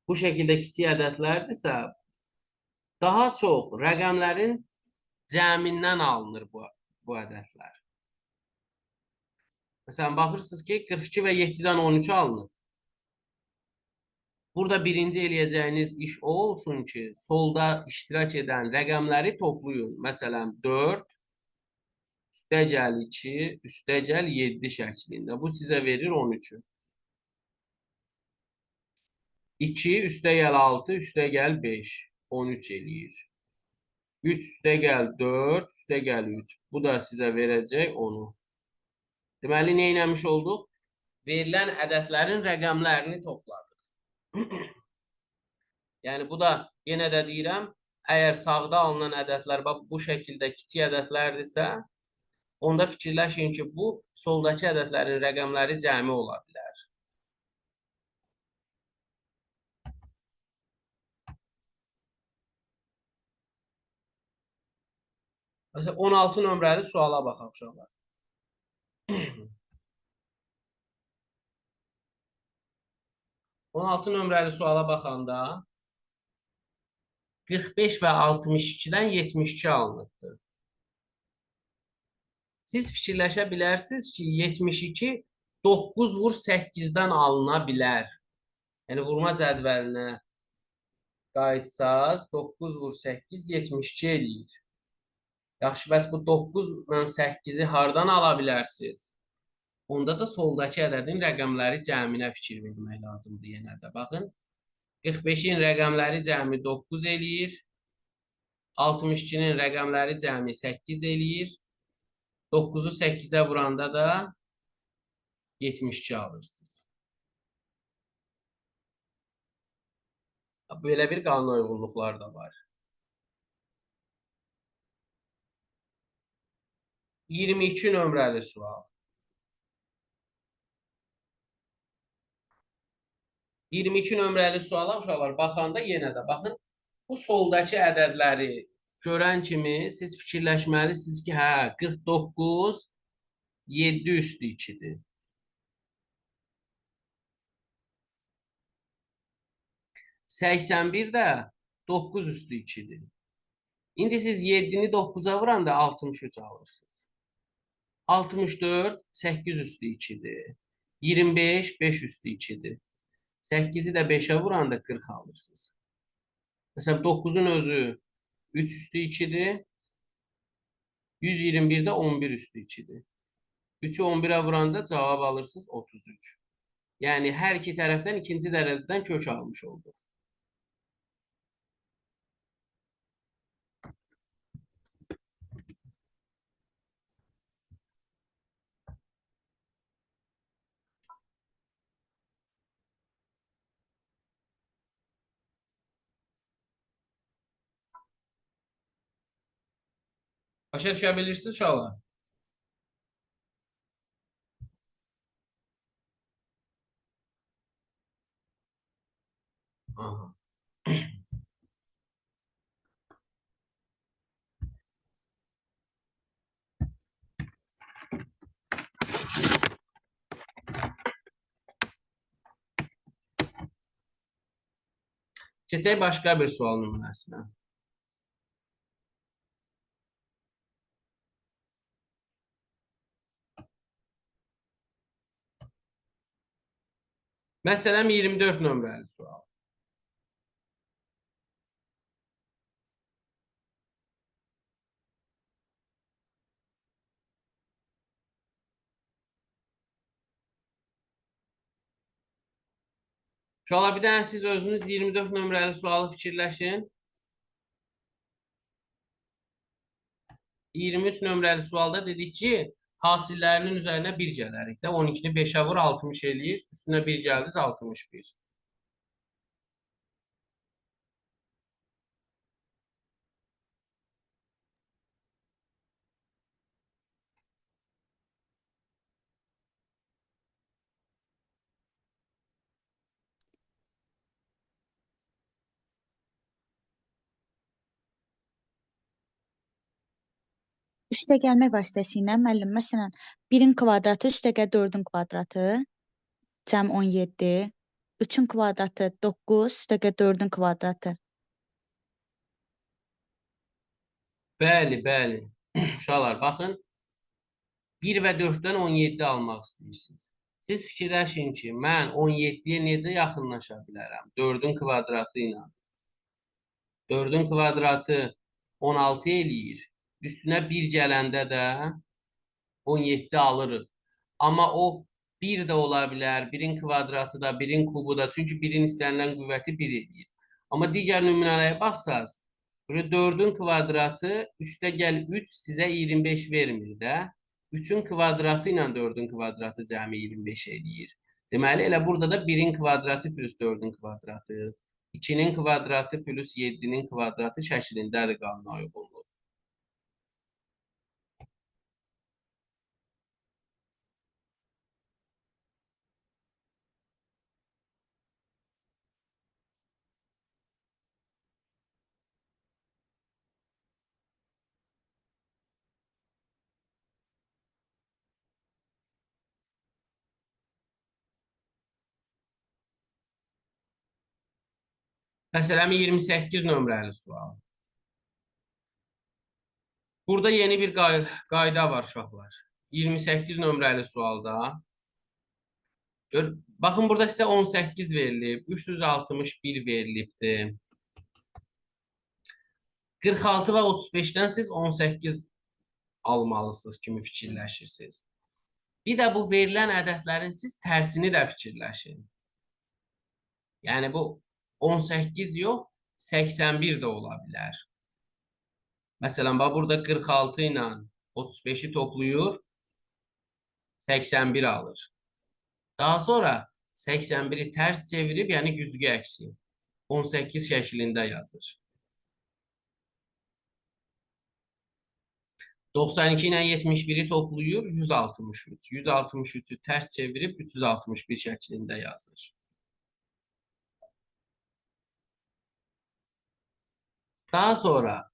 bu şəkildə kiçik ədədlərdirsə, daha çox rəqəmlərin cəmindən alınır bu ədədlər. Məsələn, baxırsınız ki, 42 və 7-dən 13 alınır. Burada birinci eləyəcəyiniz iş o olsun ki, solda iştirak edən rəqəmləri toplayın. Məsələn, 4, üstəgəl 2, üstəgəl 7 şəklində. Bu sizə verir 13-ü. 2, üstəgəl 6, üstəgəl 5, 13 eləyir. 3 üstəgəl 4, üstəgəl 3. Bu da sizə verəcək 10-u. Deməli, nə eləmiş olduq? Verilən ədədlərin rəqəmlərini topladıq. Yəni, bu da yenə də deyirəm, əgər sağda alınan ədədlər bu şəkildə kiçik ədədlərdirsə, onda fikirləşin ki, bu soldakı ədədlərin rəqəmləri cəmi ola bilər. Məsələn, 16 nömrəli suala baxaq uşaqlar. 16 nömrəli suala baxanda 45 və 62-dən 72 alınıbdır. Siz fikirləşə bilərsiniz ki, 72 9 vur 8-dən alına bilər. Yəni, vurma cədvəlinə qayıtsaz, 9 vur 8, 72 eləyir. Yaxşı, bəs bu 9 ilə 8-i hardan ala bilərsiniz? Onda da soldakı ədədin rəqəmləri cəminə fikir vermək lazımdır yenə də. Baxın, 45-in rəqəmləri cəmi 9 eləyir. 62-nin rəqəmləri cəmi 8 eləyir. 9-u 8-ə vuranda da 72 alırsınız. Belə bir qanuna uyğunluqlar da var. 22 nömrəli sual. 22 nömrəli suala uşaqlar baxanda yenə də baxın, bu soldakı ədədləri görən kimi siz fikirləşməlisiniz ki, hə, 49 7 üstü 2-dir. 81 də 9 üstü 2-dir. İndi siz 7-ni 9-a vuranda 63 alırsınız. 64 8 üstü 2-dir. 25 5 üstü 2-dir. 8-i də 5-ə vuranda 40 alırsınız. Məsələn, 9-un özü 3 üstü 2-dir. 121 də 11 üstü 2-dir. 3-ü 11-ə vuranda cavab alırsınız 33. Yəni, hər iki tərəfdən ikinci dərəcədən kök almış olduq. Başa düşə bilirsiniz uşaqlar? Aha. Keçək başqa bir sual nümunəsinə. Məsələn, 24 nömrəli sual. Uşaqlar, bir dənə siz özünüz 24 nömrəli sualı fikirləşin. 23 nömrəli sualda dedik ki, hasillərinin üzərinə 1 gələrik də. 12-ni 5-ə vur, 60 eləyir. Üstünə 1 gəldiniz, 61. Üstəgəlmək vasitəsilə müəllim, məsələn, 1-in kvadratı üstəgəl 4-ün kvadratı cəm 17. 3-ün kvadratı 9 üstəgə 4-ün kvadratı. Bəli, bəli. Uşaqlar, baxın. 1 və 4-dən 17 almaq istəyirsiniz. Siz fikirləşin ki, mən 17-yə necə yaxınlaşa bilərəm? 4-ün kvadratı ilə. 4-ün kvadratı 16 eləyir. Üstünə 1 gələndə də 17 alırıq. Amma o 1 də ola bilər, 1-in kvadratı da, 1-in kubu da. Çünki 1-in istənilən qüvvəti 1 eləyir. Amma digər nümunələrə baxsaz, 4-ün kvadratı üstə gəl 3 sizə 25 vermir də. 3-ün kvadratı ilə 4-ün kvadratı cəmi 25 eləyir. Deməli, elə burada da 1-in kvadratı plus 4-ün kvadratı, 2-nin kvadratı plus 7-nin kvadratı şəklindədir qanuna uyğunluq. Məsələn, 28 nömrəli sual. Burada yeni bir qayda var uşaqlar. 28 nömrəli sualda. Baxın, burada sizə 18 verilib, 361 verilibdir. 46 və 35-dən siz 18 almalısınız kimi fikirləşirsiniz. Bir də bu verilən ədədlərin siz tərsini də fikirləşin. Yəni bu 18 yox, 81 də ola bilər. Məsələn, burada 46 ilə 35-i toplayır, 81 alır. Daha sonra 81-i tərs çevirib, yəni güzgü əksi 18 şəklində yazır. 92 ilə 71-i toplayır, 163. 163-ü tərs çevirib 361 şəklində yazır. Daha sonra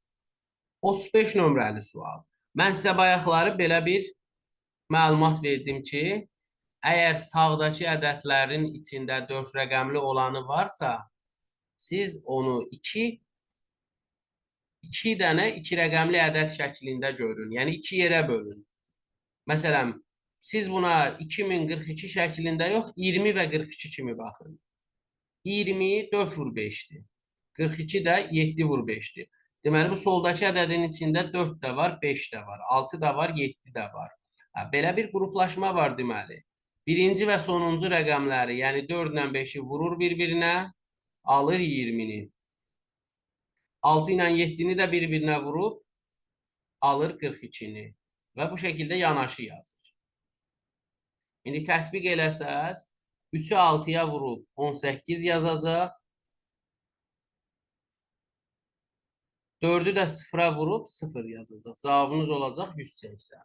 35 nömrəli sual. Mən sizə bayaqları belə bir məlumat verdim ki, əgər sağdakı ədədlərin içində 4 rəqəmli olanı varsa, siz onu 2 dənə 2 rəqəmli ədəd şəklində görün. Yəni 2 yerə bölün. Məsələn, siz buna 2042 şəklində yox, 20 və 42 kimi baxın. 20 4 vur 5-dir. 42 də 7 vur 5-dir. Deməli, bu soldakı ədədin içində 4 də var, 5 də var, 6 da var, 7 də var. Belə bir qruplaşma var deməli. Birinci və sonuncu rəqəmləri, yəni 4 ilə 5-i vurur bir-birinə, alır 20-ni. 6 ilə 7-ni də bir-birinə vurub, alır 42-ni. Və bu şəkildə yanaşı yazır. İndi tətbiq eləsəz, 3-ü 6-ya vurub 18 yazacaq. 4-ü də 0-a vurub 0 yazacaq. Cavabınız olacaq 180.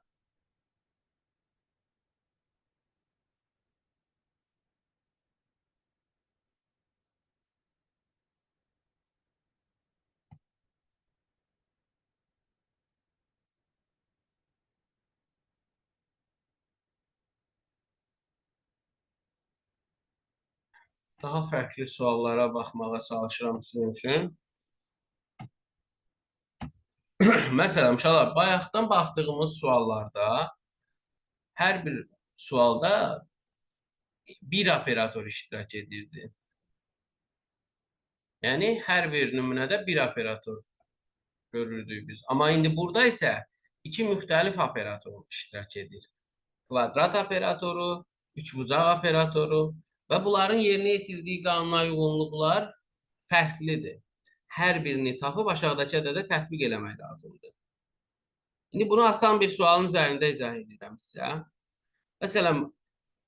Daha fərqli suallara baxmağa çalışıram sizin üçün. Məsələn, uşaqlar, bayaqdan baxdığımız suallarda hər bir sualda bir operator iştirak edirdi. Yəni, hər bir nümunədə bir operator görürdük biz. Amma indi burada isə 2 müxtəlif operator iştirak edir. Kvadrat operatoru, üçbucaq operatoru və bunların yerinə yetirdiyi qanuna uyğunluqlar fərqlidir. Hər birini tapıb aşağıdakı ədədə tətbiq eləmək lazımdır. İndi bunu asan bir sualın üzərində izah edirəm sizə. Məsələn,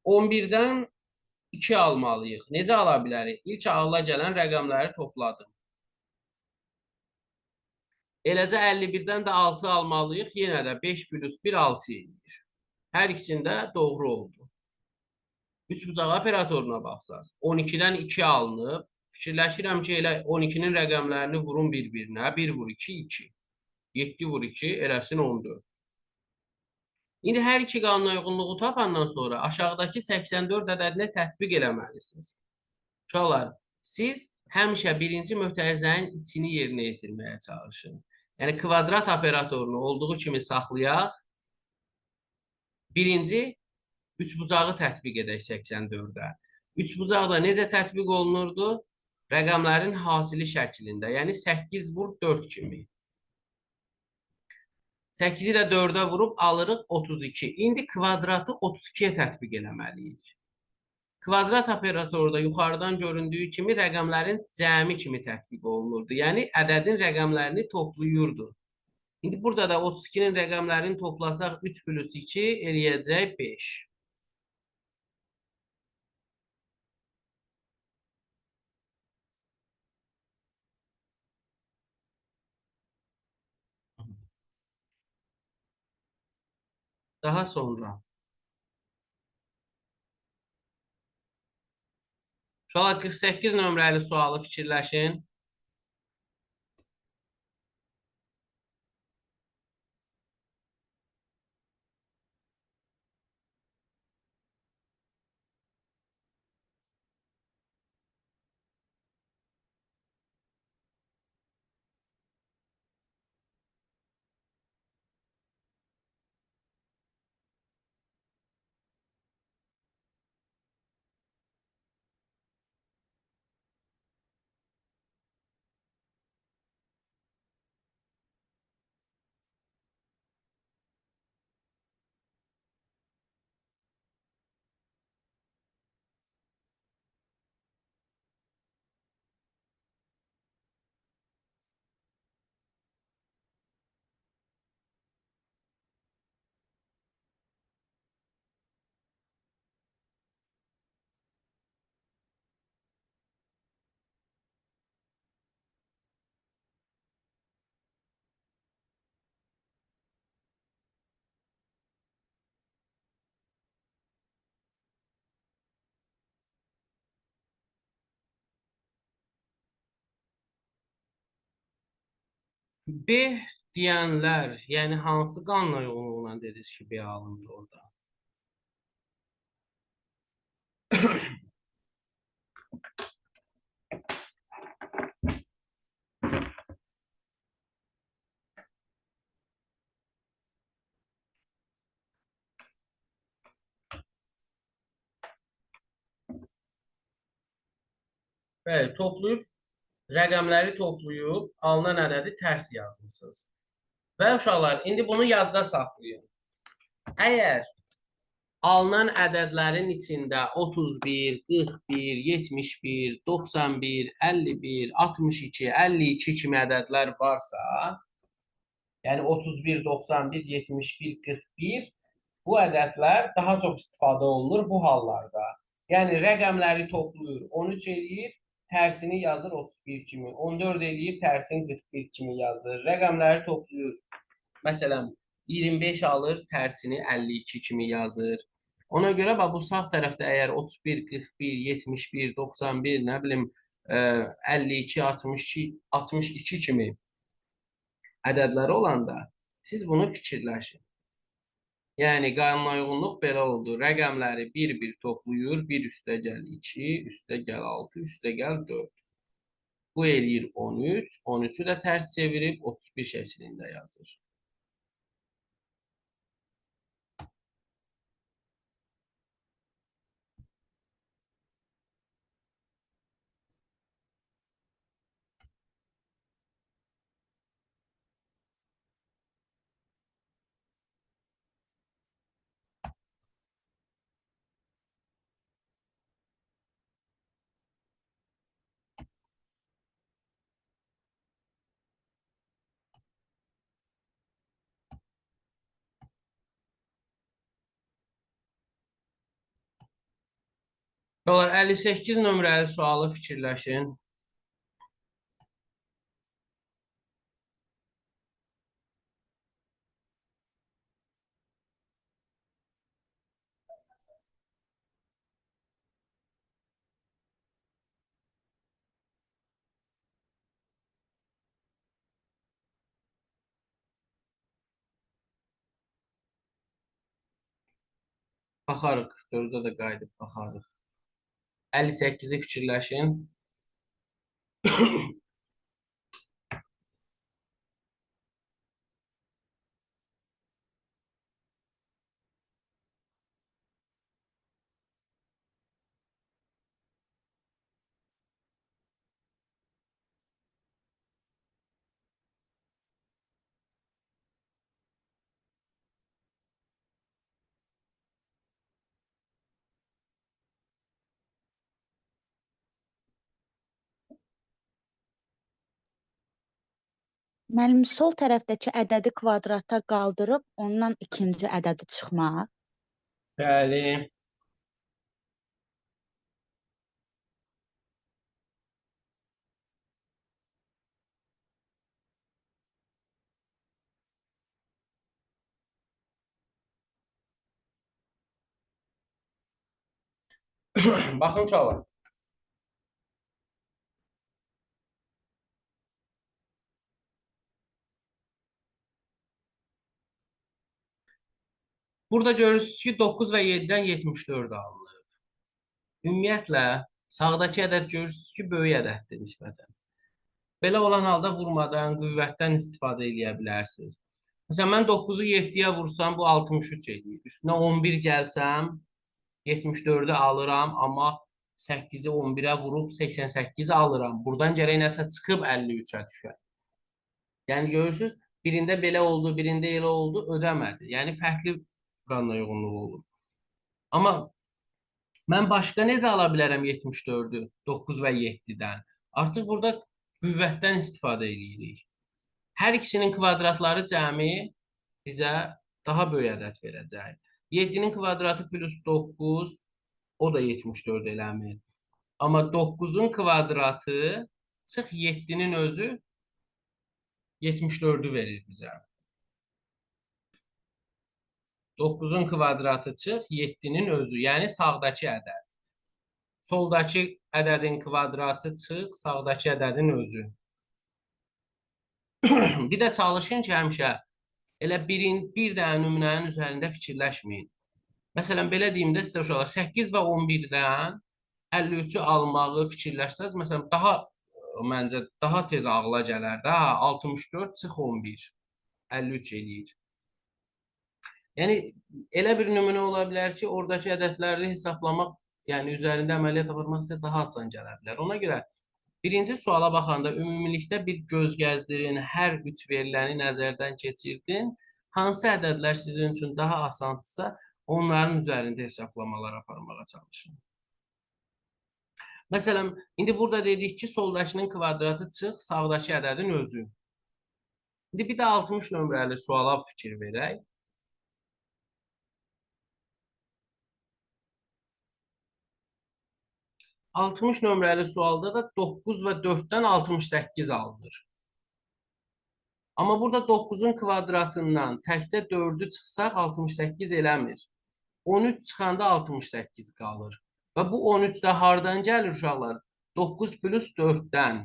11-dən 2 almalıyıq. Necə ala bilərik? İlk ağla gələn rəqəmləri topladım. Eləcə 51-dən də 6 almalıyıq. Yenə də 5 plus 1 6 edir. Hər ikisində doğru oldu. Üçbucaq operatoruna baxsaq, 12-dən 2 alınıb. Fikirləşirəm ki, elə 12-nin rəqəmlərini vurun bir-birinə. 1 vur 2, 2. 7 vur 2, eləsin 14. İndi hər iki qanuna uyğunluğu tapandan sonra aşağıdakı 84 ədədinə tətbiq eləməlisiniz. Uşaqlar, siz həmişə birinci mötərizənin içini yerinə yetirməyə çalışın. Yəni, kvadrat operatorunu olduğu kimi saxlayaq. Birinci, üçbucağı tətbiq edək 84-ə. Üçbucaq da necə tətbiq olunurdu? Rəqəmlərin hasili şəklində, yəni 8 vur 4 kimi. 8-i də 4-ə vurub alırıq 32. İndi kvadratı 32-yə tətbiq eləməliyik. Kvadrat operatorda yuxarıdan göründüyü kimi rəqəmlərin cəmi kimi tətbiq olunurdu. Yəni, ədədin rəqəmlərini toplayırdı. İndi burada da 32-nin rəqəmlərini toplasaq 3 plus 2 eləyəcək 5. Daha sonra. Uşaqlar 48 nömrəli sualı fikirləşin. B deyənlər, yəni hansı qanuna yoğunluğuna dediniz ki, B alındı orada? Bəli, rəqəmləri toplayıb, alınan ədədi tərs yazmışsınız. Və uşaqlar, indi bunu yadda saxlayın. Əgər alınan ədədlərin içində 31, 41, 71, 91, 51, 62, 52 kimi ədədlər varsa, yəni 31, 91, 71, 41, bu ədədlər daha çox istifadə olunur bu hallarda. Yəni rəqəmləri toplayır, 13 eləyir, tərsini yazır 31 kimi, 14 eləyir, tərsini 41 kimi yazır. Rəqəmləri toplayır, məsələn, 25 alır, tərsini 52 kimi yazır. Ona görə bu sağ tərəfdə əgər 31, 41, 71, 91, nə bilim, 52, 62, 62 kimi ədədləri olanda siz bunu fikirləşin. Yəni, qanuna uyğunluq belə oldu. Rəqəmləri bir-bir toplayır. 1 üstə gəl 2, üstə gəl 6, üstə gəl 4. Bu eləyir 13. 13-ü də tərs çevirib 31 şəklində yazır. Dolar 58 nömrəli sualı fikirləşin. Baxarıq. 44-də də qayıdıb baxarıq. 58-i fikirləşin. Müəllim, sol tərəfdəki ədədi kvadrata qaldırıb ondan ikinci ədədi çıxmaq. Bəli. Baxın uşaqlar. Burada görürsünüz ki 9 və 7-dən 74 alınır. Ümumiyyətlə sağdakı ədəd görürsünüz ki böyük ədəddir nisbətən. Belə olan halda vurmadan, qüvvətdən istifadə edə bilərsiniz. Məsələn, mən 9-u 7-yə vursam, bu 63 edir. Üstünə 11 gəlsəm, 74-ü alıram, amma 8-i 11-ə vurub 88-i alıram. Buradan gərək nəsə çıxıb 53-ə düşər. Yəni, görürsünüz, birində belə oldu, birində elə oldu, ödəmədi. Yəni, fərqli qanuna uyğunluğu olur. Amma mən başqa necə ala bilərəm 74-ü 9 və 7-dən? Artıq burada qüvvətdən istifadə edirik. Hər ikisinin kvadratları cəmi bizə daha böyük ədəd verəcək. 7-nin kvadratı plus 9, o da 74 eləmir. Amma 9-un kvadratı çıx 7-nin özü 74-ü verir bizə. 9-un kvadratı çıx 7-nin özü, yəni sağdakı ədəd. Soldakı ədədin kvadratı çıx sağdakı ədədin özü. Bir də çalışın ki, həmişə elə bir dənə nümunənin üzərində fikirləşməyin. Məsələn, belə deyim də sizə uşaqlar, 8 və 11-dən 53-ü almağı fikirləşsəz, məsələn, məncə daha tez ağla gələr də, 64 çıx 11, 53 eləyir. Yəni, elə bir nümunə ola bilər ki, oradakı ədədləri hesablamaq, yəni üzərində əməliyyat aparmaq sizə daha asan gələ bilər. Ona görə birinci suala baxanda ümumilikdə bir göz gəzdirin, hər üç veriləni nəzərdən keçirdin. Hansı ədədlər sizin üçün daha asandırsa, onların üzərində hesablamalar aparmağa çalışın. Məsələn, indi burada dedik ki, soldakının kvadratı çıx, sağdakı ədədin özü. İndi bir də 60 nömrəli suala fikir verək. Altmış nömrəli sualda da 9 və 4-dən 68 alınır. Amma burada 9-un kvadratından təkcə 4-ü çıxsaq 68 eləmir. 13 çıxanda 68 qalır. Və bu 13 də hardan gəlir uşaqlar? 9 plus 4-dən.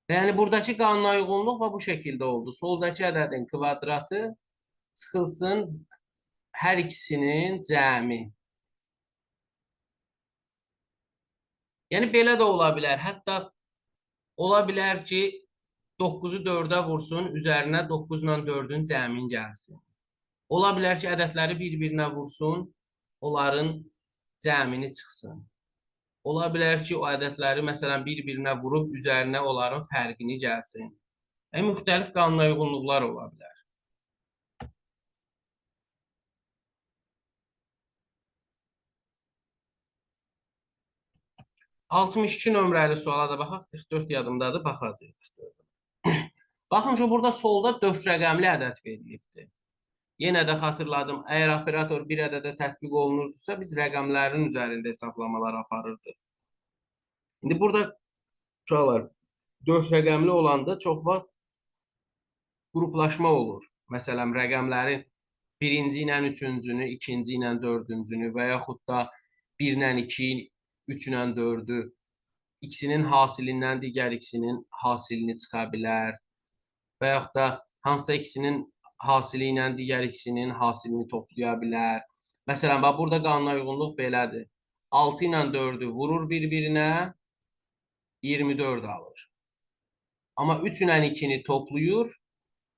Yəni, buradakı qanuna uyğunluq bu şəkildə oldu. Soldakı ədədin kvadratı çıxılsın hər ikisinin cəmi. Yəni, belə də ola bilər. Hətta ola bilər ki, 9-u 4-ə vursun, üzərinə 9 ilə 4-ün cəmin gəlsin. Ola bilər ki, ədədləri bir-birinə vursun, onların cəmini çıxsın. Ola bilər ki, o ədədləri məsələn bir-birinə vurub, üzərinə onların fərqini gəlsin. Müxtəlif qanuna uyğunluqlar ola bilər. Altmış iki nömrəli suala da baxaq. 44 yadımdadır, baxacaq. Baxın ki, burada solda 4 rəqəmli ədəd verilibdir. Yenə də xatırladım, əgər operator bir ədədə tətbiq olunurdursa, biz rəqəmlərin üzərində hesablamalar aparırdıq. İndi burada uşaqlar 4 rəqəmli olanda çox vaxt qruplaşma olur. Məsələn, rəqəmlərin birinci ilə üçüncünü, ikinci ilə dördüncünü və yaxud da 1 ilə 2, 3 ilə 4-ü, ikisinin hasilindən digər ikisinin hasilini çıxa bilər və yaxud da hansısa ikisinin hasili ilə digər ikisinin hasilini toplaya bilər. Məsələn, burada qanuna uyğunluq belədir. 6 ilə 4'ü vurur bir-birinə, 24 alır. Amma 3 ilə 2'ni toplayır,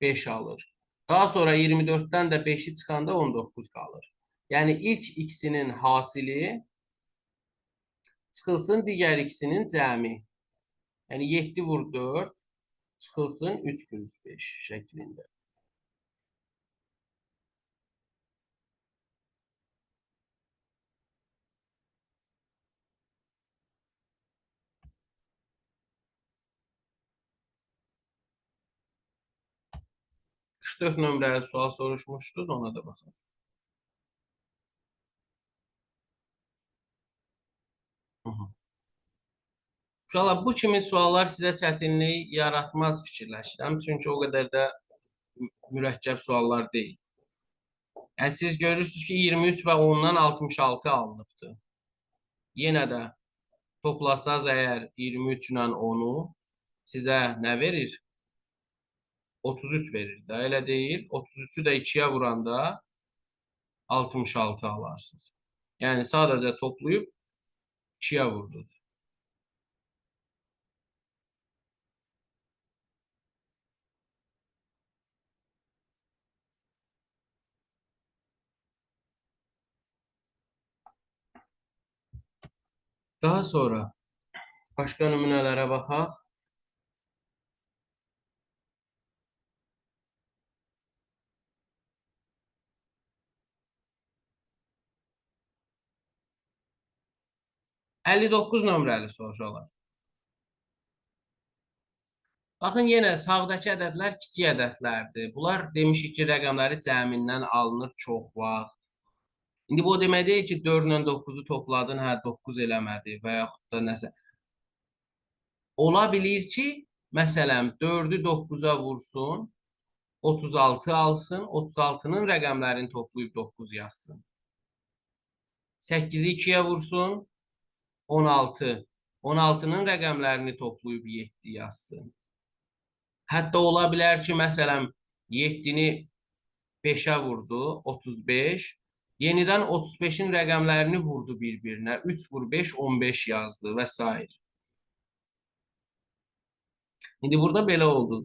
5 alır. Daha sonra 24'dən də 5'i çıxanda 19 qalır. Yəni ilk ikisinin hasili çıxılsın digər ikisinin cəmi. Yəni 7 vur 4 çıxılsın 3 plus 5 şəklində. Dörd nömrəli sual soruşmuşdunuz, ona da baxın. Uşaqlar, bu kimi suallar sizə çətinlik yaratmaz fikirləşirəm. Çünki o qədər də mürəkkəb suallar deyil. Yəni siz görürsünüz ki, 23 və 10-dan 66 alınıbdır. Yenə də toplasaz əgər 23 ilə 10-u sizə nə verir? 33 verir də, elə deyil. 33'ü də 2'yə vuranda 66 alarsınız. Yəni sadəcə toplayıb 2'yə vurdunuz. Daha sonra başqa nümunələrə baxaq. Əlli 9 nömrəli soruşalar. Baxın, yenə sağdakı ədədlər kiçik ədədlərdir. Bunlar demişik ki, rəqəmləri cəmindən alınır çox vaxt. İndi bu o demək deyil ki, 4 ilə 9'u topladın, hə 9 eləmədi və yaxud da nəsə. Ola bilir ki, məsələn, 4'ü 9'a vursun, 36 alsın, 36'nın rəqəmlərini toplayıb 9 yazsın. 8'i 2'yə vursun, 16. 16'nın rəqəmlərini toplayıb 7 yazsın. Hətta ola bilər ki, məsələn, 7'ni 5'ə vurdu, 35. Yenidən 35'in rəqəmlərini vurdu bir-birinə. 3 vur 5, 15 yazdı və s. İndi burada belə oldu.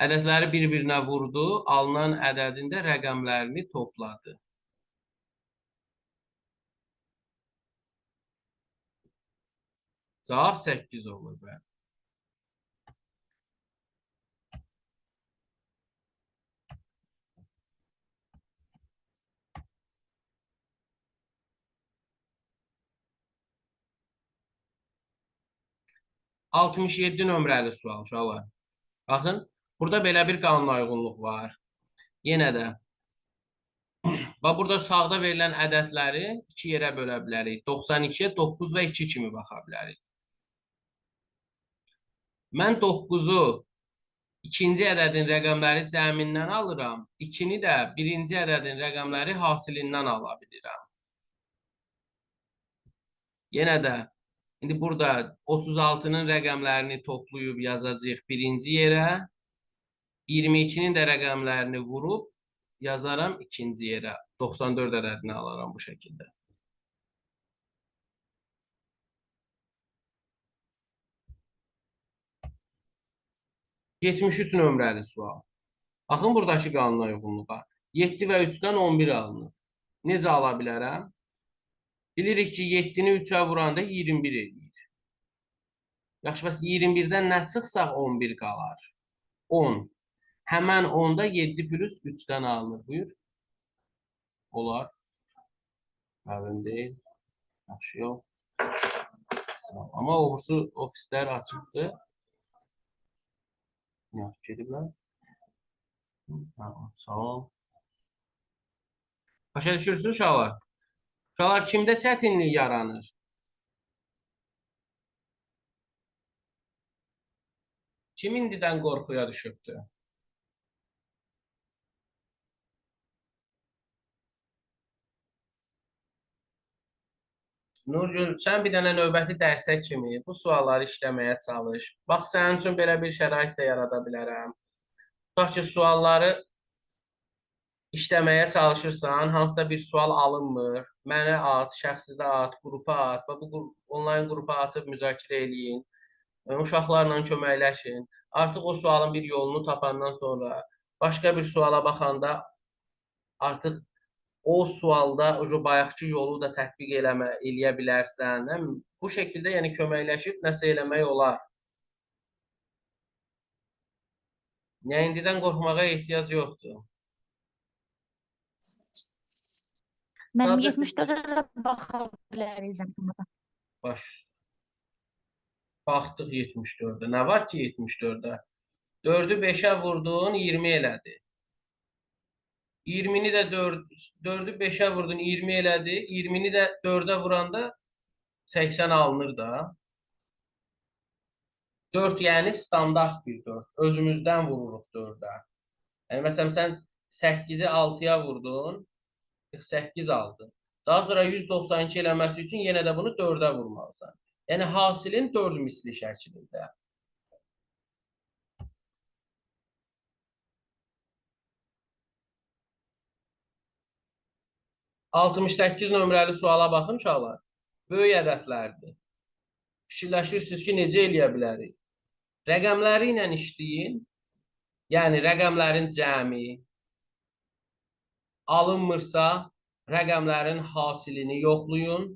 Ədədləri bir-birinə vurdu, alınan ədədin də rəqəmlərini topladı. Cavab 8 olur. Bəli. Altmış 7 nömrəli sual, uşaqlar. Baxın, burada belə bir qanuna uyğunluq var. Yenə də. Burada sağda verilən ədədləri 2 yerə bölə bilərik. 92'yə 9 və 2 kimi baxa bilərik. Mən 9'u ikinci ədədin rəqəmləri cəmindən alıram. 2'ni də birinci ədədin rəqəmləri hasilindən ala bilirəm. Yenə də indi burada 36'nın rəqəmlərini toplayıb yazacağıq birinci yerə. 22'nin də rəqəmlərini vurub yazaram ikinci yerə. 94 ədədini alaram bu şəkildə. Yetmiş 3 nömrəli sual. Baxın, buradakı qanuna uyğunluğa. 7 və 3'dən 11 alınır. Necə ala bilərəm? Bilirik ki, 7'ni 3'ə vuranda 21 edir. Yaxşı, bəs 21'dən nə çıxsaq 11 qalar? 10. Həmən 10'da 7 plus 3'dən alınır. Buyur. Olar. Məvin deyil. Yaxşı, yox. Amma uğursu ofislər açıqdır. Yaxşı, gediblər. Sağ ol. Başa düşürsünüz, uşaqlar? Uşaqlar, kimdə çətinlik yaranır? Kim indidən qorxuya düşübdür? Nurgül, sən bir dənə növbəti dərsə kimi bu sualları işləməyə çalış. Bax, sənin üçün belə bir şərait də yarada bilərəm. Tutaq ki, sualları işləməyə çalışırsan, hansısa bir sual alınmır, mənə at, şəxsidə at, qrupa at və bu onlayn qrupa atıb müzakirə eləyin, uşaqlarla köməkləşin. Artıq o sualın bir yolunu tapandan sonra başqa bir suala baxanda artıq o sualda o bayaqki yolu da tətbiq eləyə bilərsən. Həm bu şəkildə yəni köməkləşib nəsə eləmək olar. Yəni indidən qorxmağa ehtiyac yoxdur. Mənim Sadəcə 74-ə də baxa bilərik zəmanədə. baş baxdıq 74-ə. Nə var ki 74-də? 4-ü 5-ə vurdun, 20 elədi. 20-ni də 4-ü 5-ə vurdun, 20 elədi. 20-ni də 4-ə vuranda 80 alınır da. 4 yəni standart bir 4. Özümüzdən vururuq 4-ə. Yəni məsələn sən 8-i 6-ya vurdun, 48 aldın. Daha sonra 192 eləməsi üçün yenə də bunu 4-ə vurmalısan. Yəni hasilin 4 misli şəklində. 68 nömrəli suala baxın uşaqlar. Böyük ədədlərdir. Fikirləşirsiniz ki, necə eləyə bilərik? Rəqəmləri ilə işləyin. Yəni rəqəmlərin cəmi alınmırsa, rəqəmlərin hasilini yoxlayın.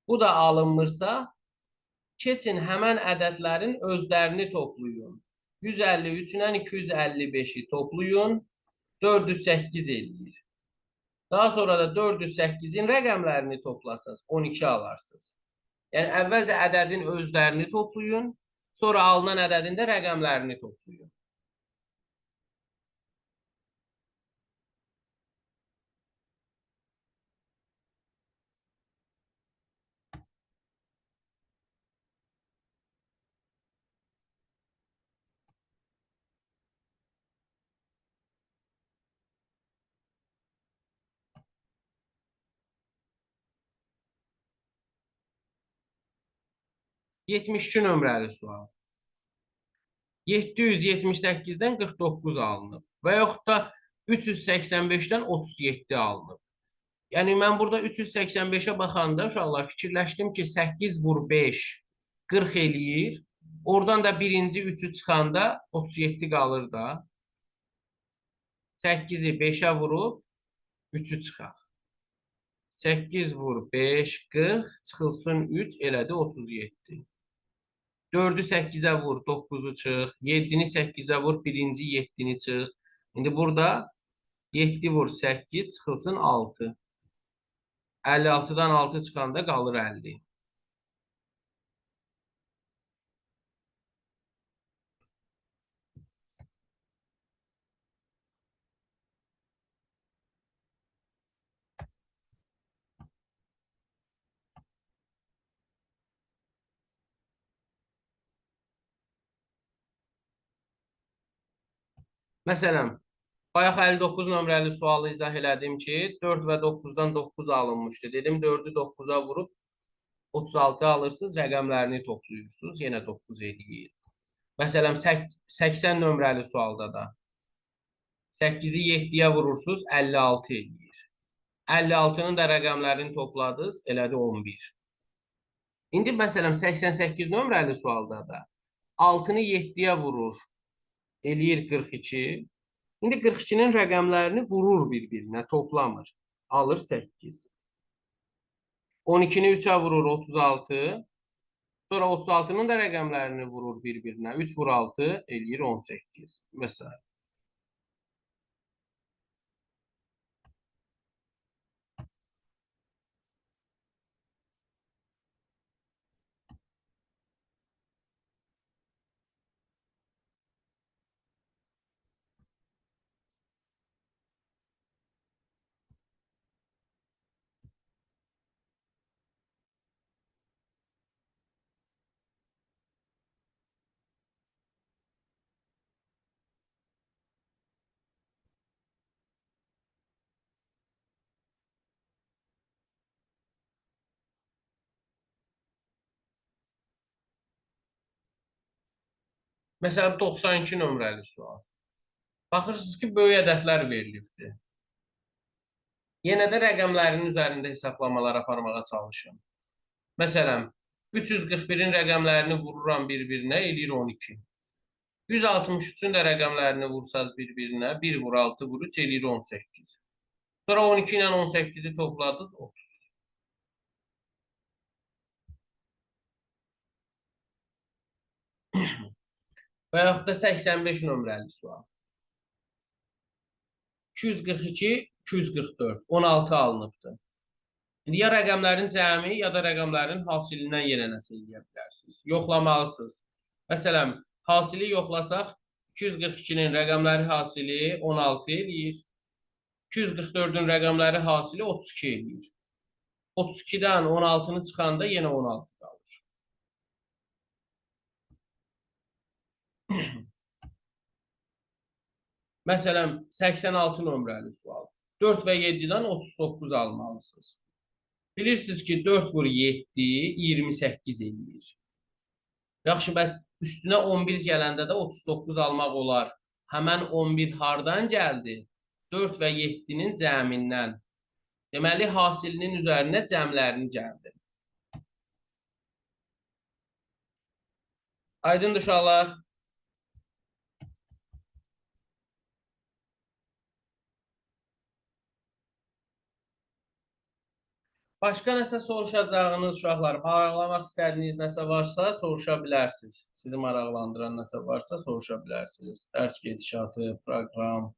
Bu da alınmırsa, keçin həmən ədədlərin özlərini toplayın. 153-lə 255-i toplayın. 408 eləyir. Daha sonra da 408-in rəqəmlərini toplasınız. 12 alarsınız. Yəni əvvəlcə ədədin özlərini toplayın. Sonra alınan ədədin də rəqəmlərini toplayın. Yetmiş iki nömrəli sual. 778-dən 49 alınıb və yaxud da 385-dən 37 alınıb. Yəni mən burada 385-ə baxanda uşaqlar fikirləşdim ki, 8 vur 5 40 eləyir. Oradan da birinci 3-ü çıxanda 37 qalır da. 8-i 5-ə vurub 3-ü çıxar. 8 vur 5 40 çıxılsın 3 elədi 37. 4-ü 8-ə vur 9-u çıx. 7-ni 8-ə vur birinci 7-ni çıx. İndi burada 7 vur 8 çıxılsın 6. 56-dan 6 çıxanda qalır 50. Məsələn, bayaq 59 nömrəli sualı izah elədim ki, 4 və 9-dan 9 alınmışdı. Dedim 4-ü 9-a vurub 36 alırsınız, rəqəmlərini toplayırsınız, yenə 9 eləyir. Məsələn, 80 nömrəli sualda da 8-i 7-yə vurursunuz, 56 eləyir. 56-nın da rəqəmlərini topladınız, elədi 11. İndi məsələn 88 nömrəli sualda da 6-nı 7-yə vurur, eləyir 42. İndi 42-nin rəqəmlərini vurur bir-birinə, toplamır. Alır 8. 12-ni 3-ə vurur 36. Sonra 36-nın da rəqəmlərini vurur bir-birinə. 3 vur 6 eləyir 18. Məsələn. Məsələn 92 nömrəli sual. Baxırsınız ki, böyük ədədlər verilibdir. Yenə də rəqəmlərin üzərində hesablamalar aparmağa çalışın. Məsələn, 341-in rəqəmlərini vururam bir-birinə, eləyir 12. 163-ün də rəqəmlərini vursaz bir-birinə, 1 vur 6 vur 3 eləyir 18. Sonra 12 ilə 18-i topladınız 30. Və yaxud da 85 nömrəli sual. 242, 244, 16 alınıbdır. İndi ya rəqəmlərin cəmi, ya da rəqəmlərin hasilindən yenə nəsə eləyə bilərsiniz. Yoxlamalısınız. Məsələn, hasili yoxlasaq, 242-nin rəqəmləri hasili 16 eləyir. 244-ün rəqəmləri hasili 32 eləyir. 32-dən 16-nı çıxanda yenə 16 qalır. Məsələn, 86 nömrəli sual. 4 və 7-dən 39 almalısınız. Bilirsiniz ki, 4 vur 7, 28 eləyir. Yaxşı, bəs üstünə 11 gələndə də 39 almaq olar. Həmən 11 hardan gəldi? 4 və 7-nin cəmindən. Deməli, hasilinin üzərinə cəmlərini gəldi. Aydındır uşaqlar. Başqa nəsə soruşacağınız uşaqlar, maraqlamaq istədiyiniz nəsə varsa soruşa bilərsiniz. Sizi maraqlandıran nəsə varsa soruşa bilərsiniz. Dərs gedişatı, proqram.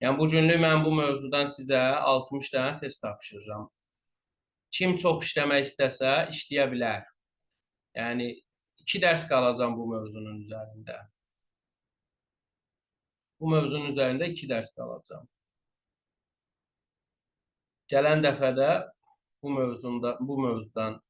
Yəni, bugünlük mən bu mövzudan sizə 60 dənə test tapşırıram. Kim çox işləmək istəsə, işləyə bilər. Yəni, 2 dərs qalacam bu mövzunun üzərində. Bu mövzunun üzərində 2 dərs qalacam. Gələn dəfədə bu mövzudan